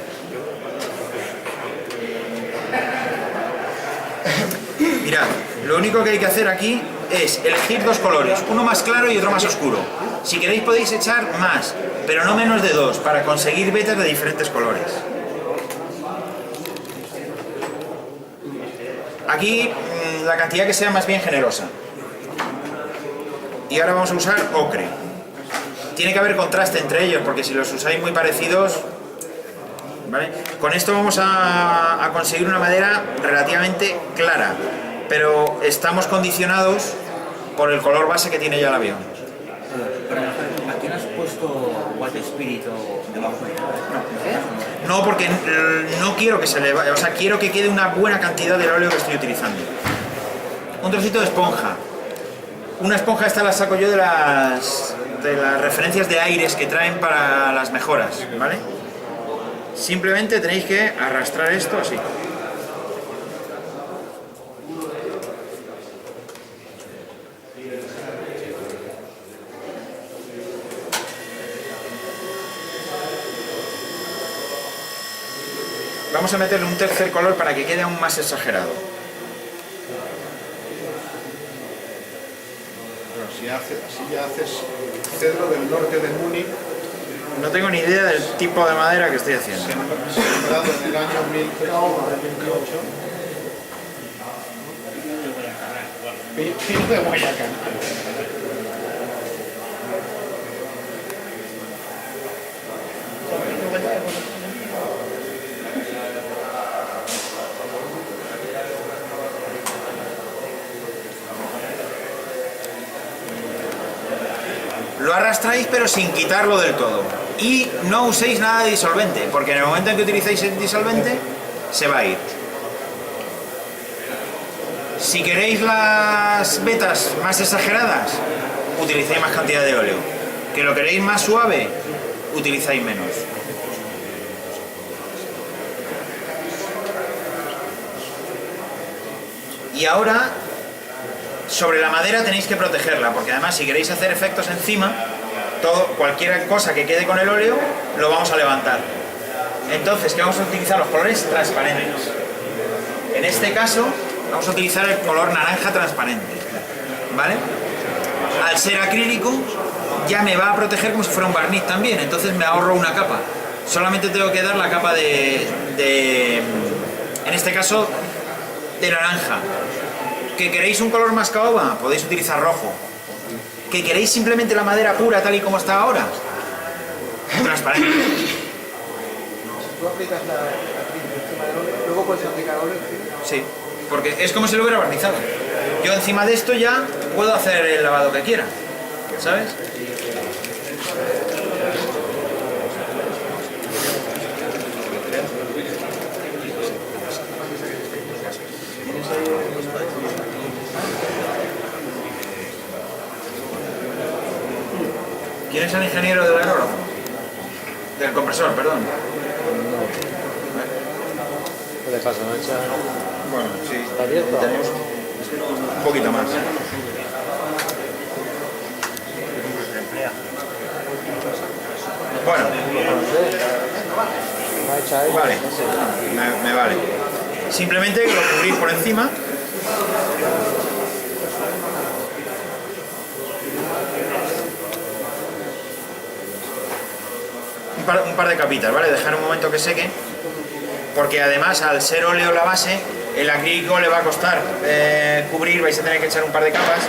Mirad, lo único que hay que hacer aquí es elegir dos colores, uno más claro y otro más oscuro. Si queréis podéis echar más, pero no menos de 2, para conseguir vetas de diferentes colores. Aquí la cantidad que sea más bien generosa. Y ahora vamos a usar ocre. Tiene que haber contraste entre ellos, porque si los usáis muy parecidos, ¿vale? Con esto vamos a conseguir una madera relativamente clara, pero estamos condicionados por el color base que tiene ya el avión. ¿Aquí no has puesto White Spirit o debajo? No, porque no quiero que se le vaya, o sea, quiero que quede una buena cantidad del óleo que estoy utilizando. Un trocito de esponja. Una esponja esta la saco yo de las referencias de aires que traen para las mejoras, ¿vale? Simplemente tenéis que arrastrar esto así. Vamos a meterle un tercer color para que quede aún más exagerado. Pero si ya haces cedro del norte de Múnich, No tengo ni idea del tipo de madera que estoy haciendo. sembrado en el año 1028. Pino de Guayacán. lo arrastráis pero sin quitarlo del todo. Y no uséis nada de disolvente, porque en el momento en que utilicéis el disolvente, se va a ir. Si queréis las vetas más exageradas, utilicéis más cantidad de óleo. Que lo queréis más suave, utilizáis menos. Y ahora, sobre la madera tenéis que protegerla, porque además si queréis hacer efectos encima, cualquier cosa que quede con el óleo, lo vamos a levantar. Entonces, ¿qué vamos a utilizar? Los colores transparentes. En este caso, vamos a utilizar el color naranja transparente, ¿vale? Al ser acrílico, ya me va a proteger como si fuera un barniz también, entonces me ahorro una capa. Solamente tengo que dar la capa en este caso, de naranja. ¿Que queréis un color más caoba? Podéis utilizar rojo. ¿Que queréis simplemente la madera pura tal y como está ahora? Transparente. Tú aplicas la acrílico encima del óleo, luego puedes aplicar óleo encima. Sí, porque es como si lo hubiera barnizado. Yo encima de esto ya puedo hacer el lavado que quiera, ¿sabes? ¿Quién es el ingeniero del aerógrafo? Del compresor, perdón. ¿Qué le pasa? ¿No echa? Bueno, sí. ¿Está abierto? Tenemos un poquito más. Bueno, ¿No echa ahí? vale, me vale. Simplemente lo cubrís por encima. Un par de capitas, ¿vale? Dejar un momento que seque, porque además al ser óleo la base, el acrílico le va a costar cubrir, vais a tener que echar un par de capas,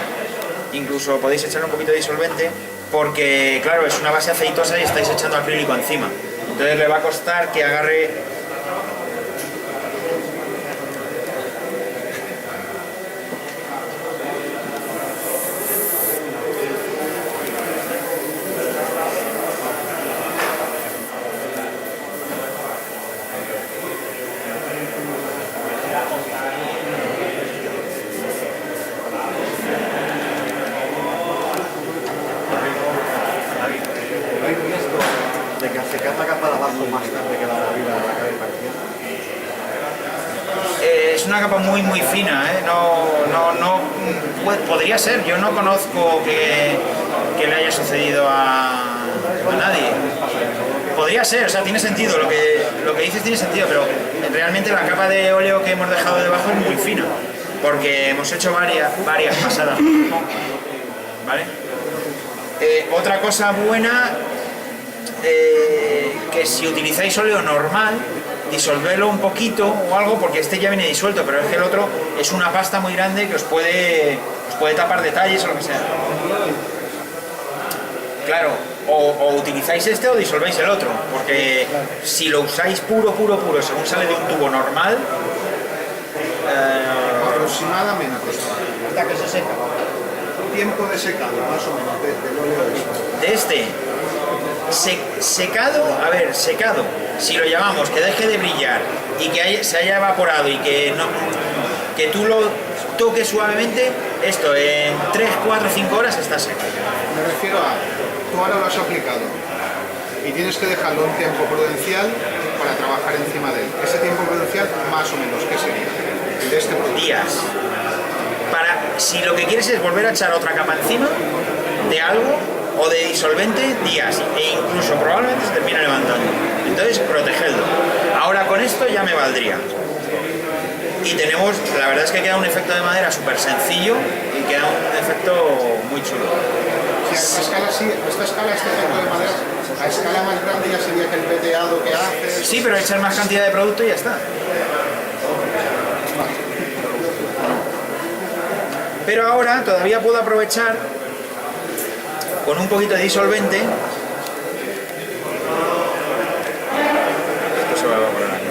incluso podéis echar un poquito de disolvente, porque claro, es una base aceitosa y estáis echando acrílico encima, entonces le va a costar que agarre. ¿Hay riesgo de que al secar la capa de abajo más tarde que la de arriba la acabe partiendo? Es una capa muy fina, ¿eh? Podría ser, yo no conozco que le haya sucedido a nadie. Podría ser, o sea, tiene sentido, lo que dices tiene sentido, pero realmente la capa de óleo que hemos dejado debajo es muy fina, porque hemos hecho varias pasadas, ¿vale? Otra cosa buena, que si utilizáis óleo normal, disolverlo un poquito o algo, porque este ya viene disuelto, pero es que el otro es una pasta muy grande que os puede tapar detalles o lo que sea. Claro, o utilizáis este o disolvéis el otro, porque si lo usáis puro, según sale de un tubo normal, Aproximadamente. Hasta que se seca. Tiempo de secado, más o menos, del óleo de este secado, a ver, secado, si lo llamamos, que deje de brillar y que se haya evaporado y que tú lo toques suavemente, esto en 3, 4, 5 horas está seco. Me refiero a, tú ahora lo has aplicado y tienes que dejarlo un tiempo prudencial para trabajar encima de él. Ese tiempo prudencial, más o menos, ¿qué sería? El de este producto. Días. Si lo que quieres es volver a echar otra capa encima de algo o de disolvente, días, e incluso probablemente se termine levantando. Entonces, protegedlo. Ahora con esto ya me valdría. Y tenemos, la verdad es que queda un efecto de madera súper sencillo y queda un efecto muy chulo. Si a escala así, esta escala, este efecto de madera, a escala más grande ya sería que el veteado que haces. Sí, pero echar más cantidad de producto y ya está. Pero ahora todavía puedo aprovechar con un poquito de disolvente. Esto se va a evaporar aquí.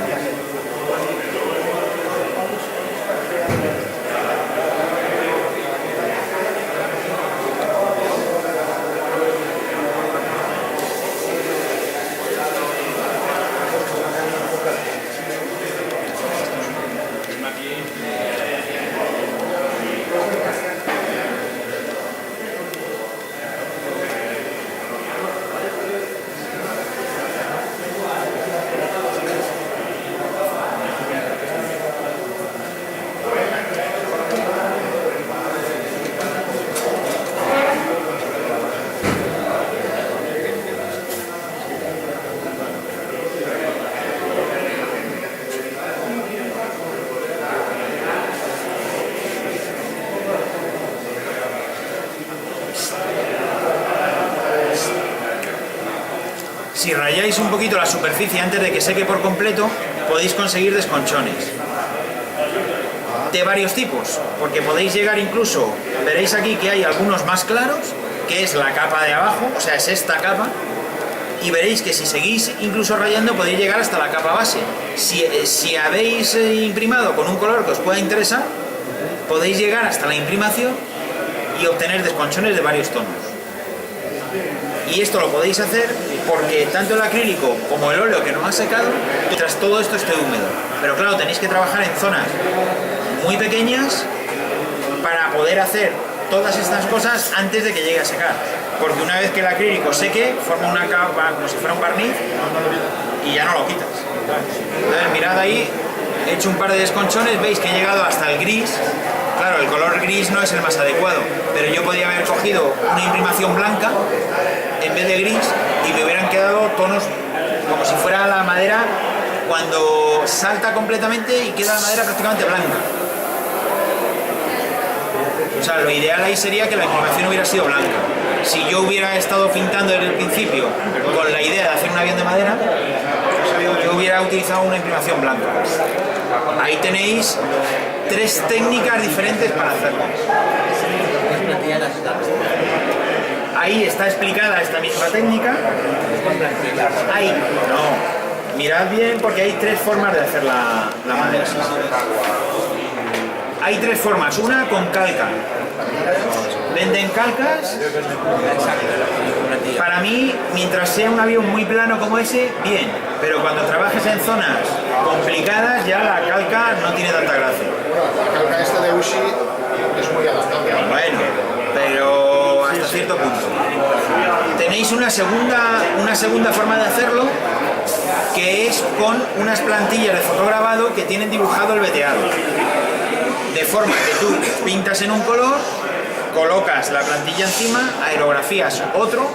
si rayáis un poquito la superficie antes de que seque por completo, podéis conseguir desconchones de varios tipos, porque podéis llegar incluso, veréis aquí que hay algunos más claros, que es la capa de abajo, o sea, es esta capa, y veréis que si seguís incluso rayando podéis llegar hasta la capa base. Si habéis imprimado con un color que os pueda interesar, podéis llegar hasta la imprimación y obtener desconchones de varios tonos. Y esto lo podéis hacer porque tanto el acrílico como el óleo que no ha secado, mientras todo esto esté húmedo. Pero claro, tenéis que trabajar en zonas muy pequeñas para poder hacer todas estas cosas antes de que llegue a secar, porque una vez que el acrílico seque forma una capa como si fuera un barniz y ya no lo quitas. Entonces mirad ahí, he hecho un par de desconchones, veis que he llegado hasta el gris. Claro, el color gris no es el más adecuado, pero yo podía haber cogido una imprimación blanca en vez de gris y me hubieran quedado tonos como si fuera la madera cuando salta completamente y queda la madera prácticamente blanca. O sea, lo ideal ahí sería que la imprimación hubiera sido blanca. Si yo hubiera estado pintando desde el principio con la idea de hacer un avión de madera, yo hubiera utilizado una imprimación blanca. Ahí tenéis 3 técnicas diferentes para hacerlo. Ahí está explicada esta misma técnica. Ahí, no. Mirad bien porque hay 3 formas de hacer la madera. Hay 3 formas, una con calca. Venden calcas. Para mí, mientras sea un avión muy plano como ese, bien. Pero cuando trabajes en zonas complicadas, ya la calca no tiene tanta gracia. La calca esta de Ushi es muy adaptable. Bueno, pero hasta cierto punto. Tenéis una segunda forma de hacerlo, que es con unas plantillas de fotograbado que tienen dibujado el veteado. De forma que tú pintas en un color, colocas la plantilla encima, aerografías otro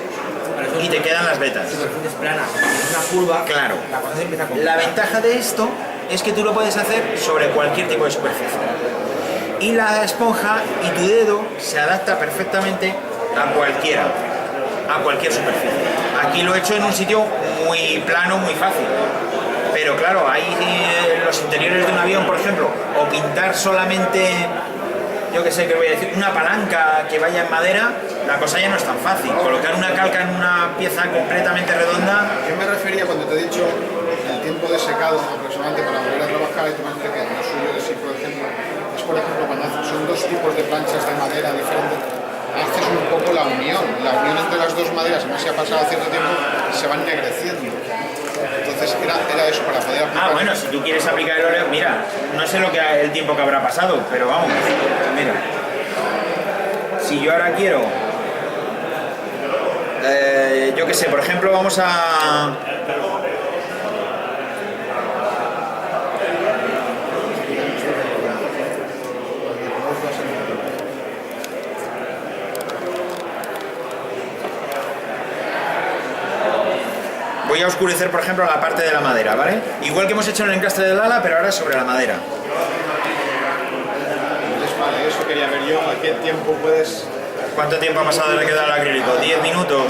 y te quedan las vetas. Es plana, es una curva. Claro. La cosa empieza con... La ventaja de esto es que tú lo puedes hacer sobre cualquier tipo de superficie. Y la esponja y tu dedo se adapta perfectamente a cualquier superficie. Aquí lo he hecho en un sitio muy plano, muy fácil. Pero claro, hay los interiores de un avión, por ejemplo, o pintar solamente, yo qué sé, que voy a decir, una palanca que vaya en madera, la cosa ya no es tan fácil. Colocar una calca en una pieza completamente redonda... Yo me refería cuando te he dicho el tiempo de secado aproximadamente para volver a trabajar, y tú me has dicho que lo suyo de sí, por ejemplo, es por ejemplo cuando son 2 tipos de planchas de madera diferentes, haces un poco la unión entre las 2 maderas, más si ha pasado cierto tiempo, se van ennegreciendo. Entonces era eso para poder aplicar. Ah, bueno, si tú quieres aplicar el óleo, mira, no sé el tiempo que habrá pasado, pero vamos, mira. Si yo ahora quiero, yo qué sé, por ejemplo, vamos a... Voy a oscurecer, por ejemplo, la parte de la madera, ¿vale? Igual que hemos hecho en el encastre del ala, pero ahora sobre la madera. Vale, eso quería ver yo. ¿A qué tiempo puedes...? ¿Cuánto tiempo ha pasado de que queda el acrílico? ¿10 minutos?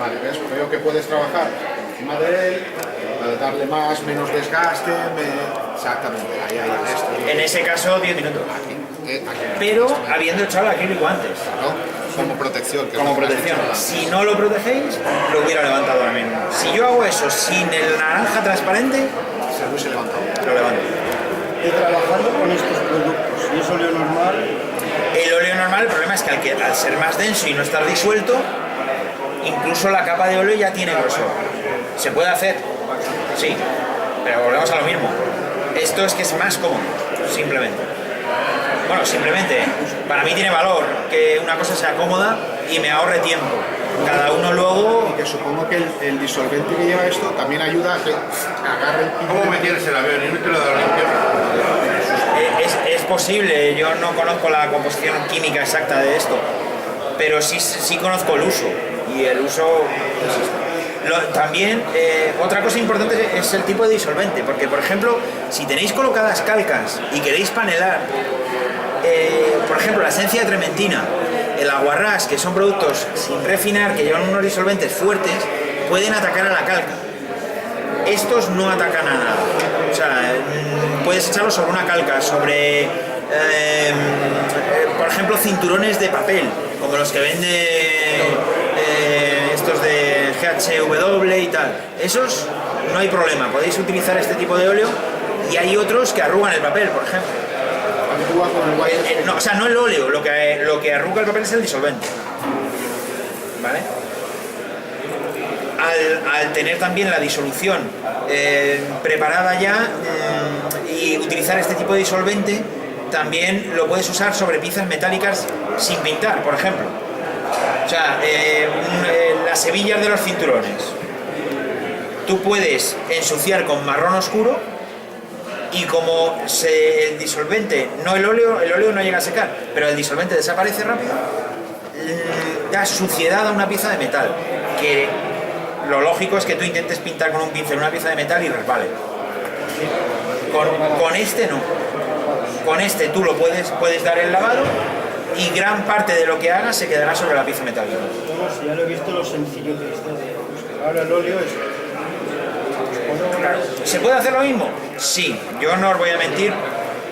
Vale, ¿ves? Veo que puedes trabajar encima de él, darle más, menos desgaste, exactamente, ahí esto. En ese caso, 10 minutos. Aquí. Pero habiendo echado el acrílico antes. ¿No? Como protección. Que Como protección. Si no lo protegéis, lo hubiera levantado ahora mismo. Si yo hago eso sin el naranja transparente, se hubiese levantado. lo levanto. Y trabajando con estos productos, y es óleo normal. El óleo normal, el problema es que al ser más denso y no estar disuelto, incluso la capa de óleo ya tiene grosor. ¿Se puede hacer? Sí, pero volvemos a lo mismo. Esto es que es más cómodo, simplemente. Bueno, simplemente, para mí tiene valor que una cosa sea cómoda y me ahorre tiempo. Cada uno luego... Y que supongo que el disolvente que lleva esto también ayuda a que agarre el pincel. ¿Cómo me tienes el avión y no te lo he dado limpio? Es posible, yo no conozco la composición química exacta de esto, pero sí conozco el uso, y el uso también, otra cosa importante es el tipo de disolvente, porque por ejemplo, si tenéis colocadas calcas y queréis panelar, por ejemplo, la esencia de trementina, el aguarrás, que son productos sin refinar, que llevan unos disolventes fuertes, pueden atacar a la calca. Estos no atacan a nada. O sea, puedes echarlos sobre una calca, sobre, por ejemplo, cinturones de papel, como los que vende estos de GHW y tal. Esos no hay problema, podéis utilizar este tipo de óleo, y hay otros que arrugan el papel, por ejemplo. No, o sea, no el óleo, lo que arruga el papel es el disolvente. ¿Vale? Al tener también la disolución preparada ya y utilizar este tipo de disolvente, también lo puedes usar sobre piezas metálicas sin pintar, por ejemplo. O sea, las hebillas de los cinturones. Tú puedes ensuciar con marrón oscuro y como el disolvente, no el óleo no llega a secar, pero el disolvente desaparece rápido, da suciedad a una pieza de metal, que lo lógico es que tú intentes pintar con un pincel una pieza de metal y resbale. Con este no. Con este tú lo puedes dar el lavado y gran parte de lo que hagas se quedará sobre la pieza metálica. Si ya lo he visto, lo sencillo que es, ¿no? Ahora el óleo es... Claro. ¿Se puede hacer lo mismo? Sí, yo no os voy a mentir,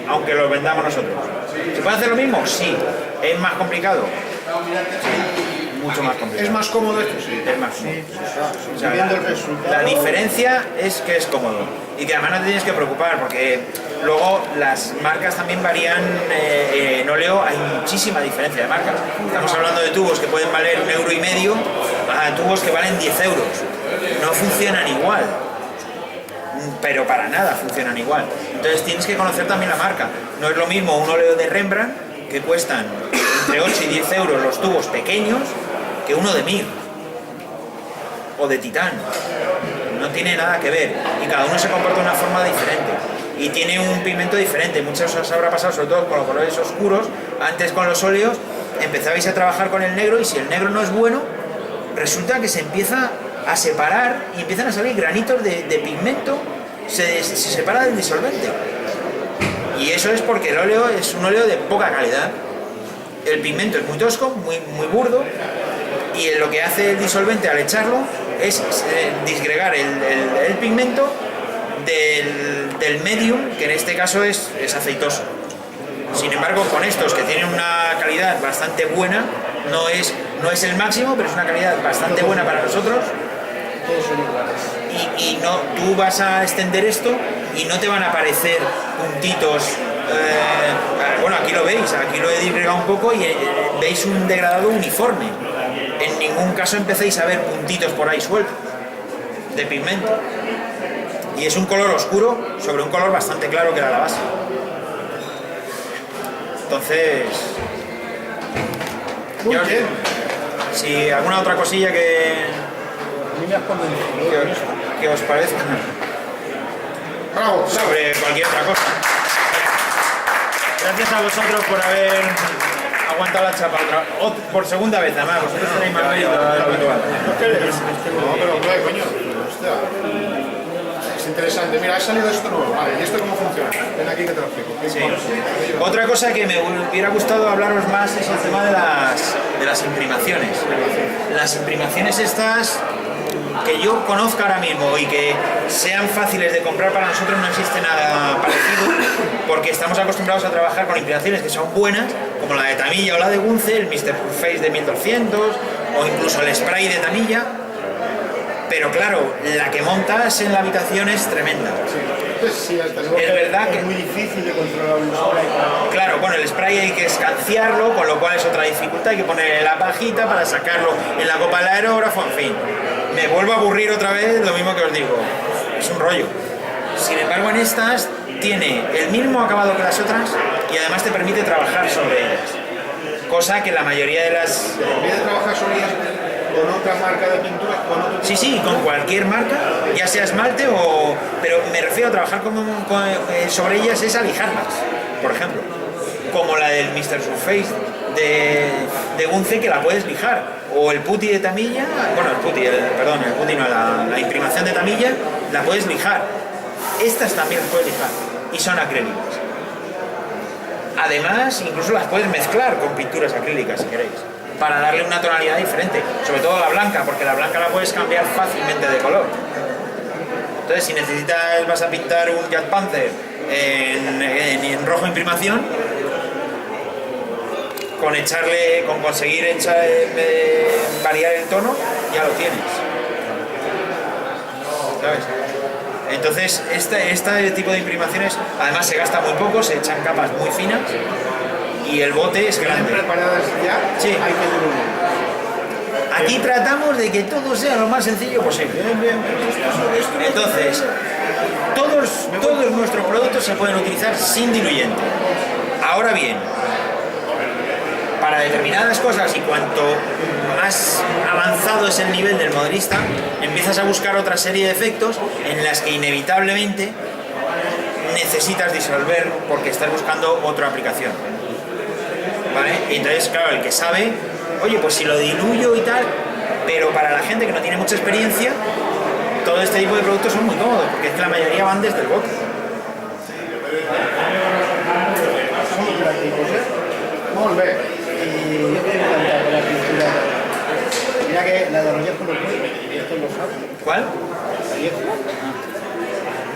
aunque lo vendamos nosotros. ¿Se puede hacer lo mismo? Sí. ¿Es más complicado? Sí. Mucho más complicado. ¿Es más cómodo esto? Sí. Es más cómodo. O sea, Viendo el resultado... la diferencia es que es cómodo y que además no te tienes que preocupar, porque luego las marcas también varían. En óleo hay muchísima diferencia de marcas. Estamos hablando de tubos que pueden valer 1,5 € a tubos que valen 10 €. No funcionan igual, pero para nada funcionan igual. Entonces tienes que conocer también la marca. No es lo mismo un óleo de Rembrandt, que cuestan entre 8 y 10 € los tubos pequeños, que uno de Mir o de Titán. No tiene nada que ver, y cada uno se comporta de una forma diferente y tiene un pigmento diferente. Muchos os habrá pasado, sobre todo con los colores oscuros. Antes, con los óleos empezabais a trabajar con el negro, y si el negro no es bueno, resulta que se empieza a separar y empiezan a salir granitos de pigmento, se separa del disolvente, y eso es porque el óleo es un óleo de poca calidad. El pigmento es muy tosco, muy burdo, y lo que hace el disolvente al echarlo es disgregar el pigmento del medium, que en este caso es aceitoso. Sin embargo, con estos, que tienen una calidad bastante buena, no es el máximo, pero es una calidad bastante buena para nosotros. Todos son iguales. Y no, tú vas a extender esto y no te van a aparecer puntitos. Bueno, aquí lo veis, aquí lo he disgregado un poco y veis un degradado uniforme. En ningún caso empecéis a ver puntitos por ahí sueltos de pigmento. Y es un color oscuro sobre un color bastante claro que era la base. Entonces, Muy bien. si alguna otra cosilla A mí me has convencido. que os parezca Bravo. sobre cualquier otra cosa. Gracias a vosotros por haber aguantado la chapa por segunda vez, además. Vosotros tenéis más mérito de lo habitual. No, pero hombre, coño. Hostia. Es interesante. Mira, ha salido esto nuevo. Vale, ¿y esto cómo funciona? Ven aquí que te lo explico. Sí. Otra cosa que me hubiera gustado hablaros más es el tema de las imprimaciones. Las imprimaciones estas, que yo conozca ahora mismo y que sean fáciles de comprar para nosotros, no existe nada parecido, porque estamos acostumbrados a trabajar con imprimaciones que son buenas, como la de Tamiya o la de Gunze, el Mr. Face de 1200 o incluso el spray de Tamiya. Pero claro, la que montas en la habitación es tremenda. Sí, hasta luego. Es verdad que Es muy difícil de controlar un spray. claro, bueno, el spray hay que escanciarlo, con lo cual es otra dificultad, hay que ponerle la pajita para sacarlo en la copa del aerógrafo, en fin. Me vuelvo a aburrir otra vez, lo mismo que os digo, es un rollo. Sin embargo, en estas tiene el mismo acabado que las otras y además te permite trabajar sobre ellas. Cosa que la mayoría de las... En vez de trabajar sobre ellas con otra marca de pintura, con otro tipo. Sí, con cualquier marca, ya sea esmalte o... Pero me refiero a trabajar sobre ellas es a lijarlas, por ejemplo. Como la del Mr. Surface de Gunze, que la puedes lijar. O el putty de Tamiya, bueno, el putty no, la imprimación de Tamiya, la puedes lijar. Estas también las puedes lijar y son acrílicas. además, incluso las puedes mezclar con pinturas acrílicas si queréis, para darle una tonalidad diferente, sobre todo la blanca, porque la blanca la puedes cambiar fácilmente de color. Entonces, si necesitas, vas a pintar un Jet Panther en rojo imprimación, con conseguir variar el tono, ya lo tienes. ¿Sabes? Entonces, este tipo de imprimaciones, además se gasta muy poco, se echan capas muy finas y el bote es ¿Están grande. preparadas ya? Sí. Hay que diluir. Aquí tratamos de que todo sea lo más sencillo posible. Entonces, todos nuestros productos se pueden utilizar sin diluyente. Ahora bien, para determinadas cosas y cuanto más avanzado es el nivel del modelista, empiezas a buscar otra serie de efectos en las que inevitablemente necesitas disolver porque estás buscando otra aplicación. ¿Vale? Y entonces, claro, el que sabe, oye, pues si lo diluyo y tal, pero para la gente que no tiene mucha experiencia, todo este tipo de productos son muy cómodos, porque es que la mayoría van desde el bote. Son muy prácticos, ¿eh? Molt bé. Y yo estoy encantado con la pintura. Mira que la de Vallejo lo puede, y esto lo sabe. ¿Cuál? Vallejo,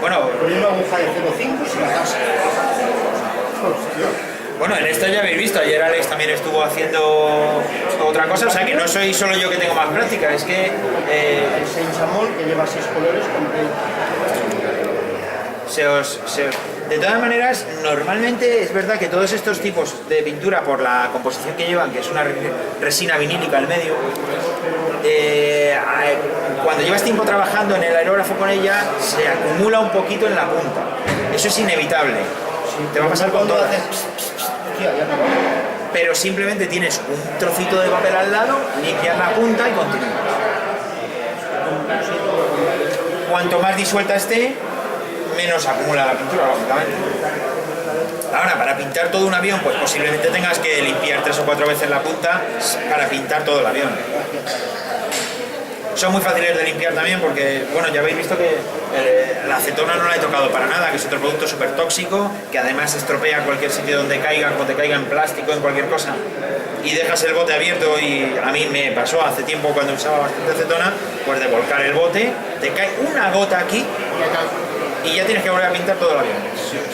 Bueno, poner una aguja de 0,5 y se la casa. bueno, en esto ya habéis visto, ayer Alex también estuvo haciendo otra cosa, o sea que no soy solo yo que tengo más práctica, es que El Saint-Samol que lleva 6 colores completos. de todas maneras, normalmente es verdad que todos estos tipos de pintura, por la composición que llevan, que es una resina vinílica al medio, cuando llevas tiempo trabajando en el aerógrafo con ella, se acumula un poquito en la punta. Eso es inevitable. Te va a pasar con todas. Pero simplemente tienes un trocito de papel al lado, limpias la punta y continúas. Cuanto más disuelta esté, menos acumula la pintura, lógicamente. Ahora, para pintar todo un avión, pues posiblemente tengas que limpiar 3 o 4 veces la punta para pintar todo el avión. Son muy fáciles de limpiar también porque, bueno, ya habéis visto que la acetona no la he tocado para nada, que es otro producto súper tóxico, que además estropea cualquier sitio donde caiga, cuando te caiga en plástico, en cualquier cosa, y dejas el bote abierto. Y a mí me pasó hace tiempo cuando usaba bastante acetona, pues de volcar el bote, te cae una gota aquí y ya tienes que volver a pintar todo el avión.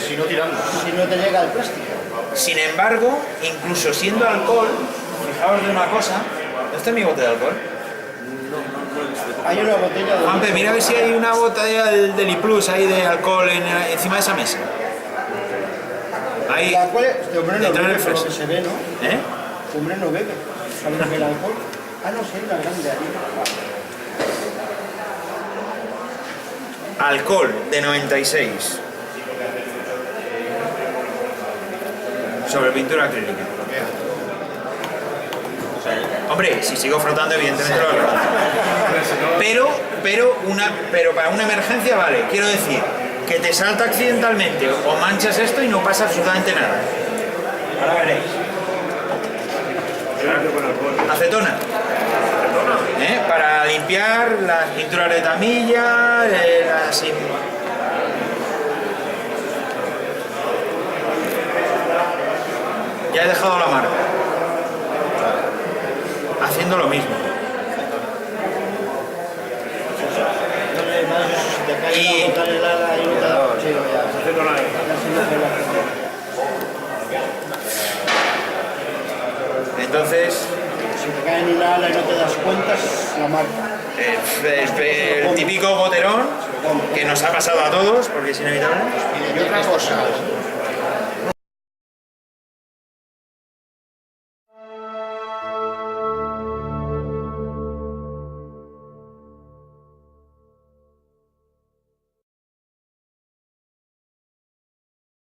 Si no tirando. Si no te llega el plástico. Sin embargo, incluso siendo alcohol, fijaos de una cosa, ¿este es mi bote de alcohol? Hay una botella de... Juanpe, mira a ver si hay una botella del Deliplus ahí de alcohol encima de esa mesa. Ahí, La cual, este hombre no detrás bebe, del por lo fresco. que se ve, ¿no? ¿Eh? Este hombre no bebe. ¿Sabes que el alcohol? Ah, no sé, una grande ahí. Alcohol de 96. Sobre pintura acrílica. Hombre, si sigo frotando, evidentemente lo levanto. Pero para una emergencia vale. Quiero decir, que te salta accidentalmente o manchas esto y no pasa absolutamente nada. Ahora veréis. Acetona. Para limpiar las pinturas de tamilla, ya he dejado la marca. Haciendo lo mismo. Si te cae una gota de lana y no te da... Sí, Entonces, si te cae en una ala y no te das cuenta, es la marca. el típico boterón que nos ha pasado a todos, porque es inevitable. Y otra cosa,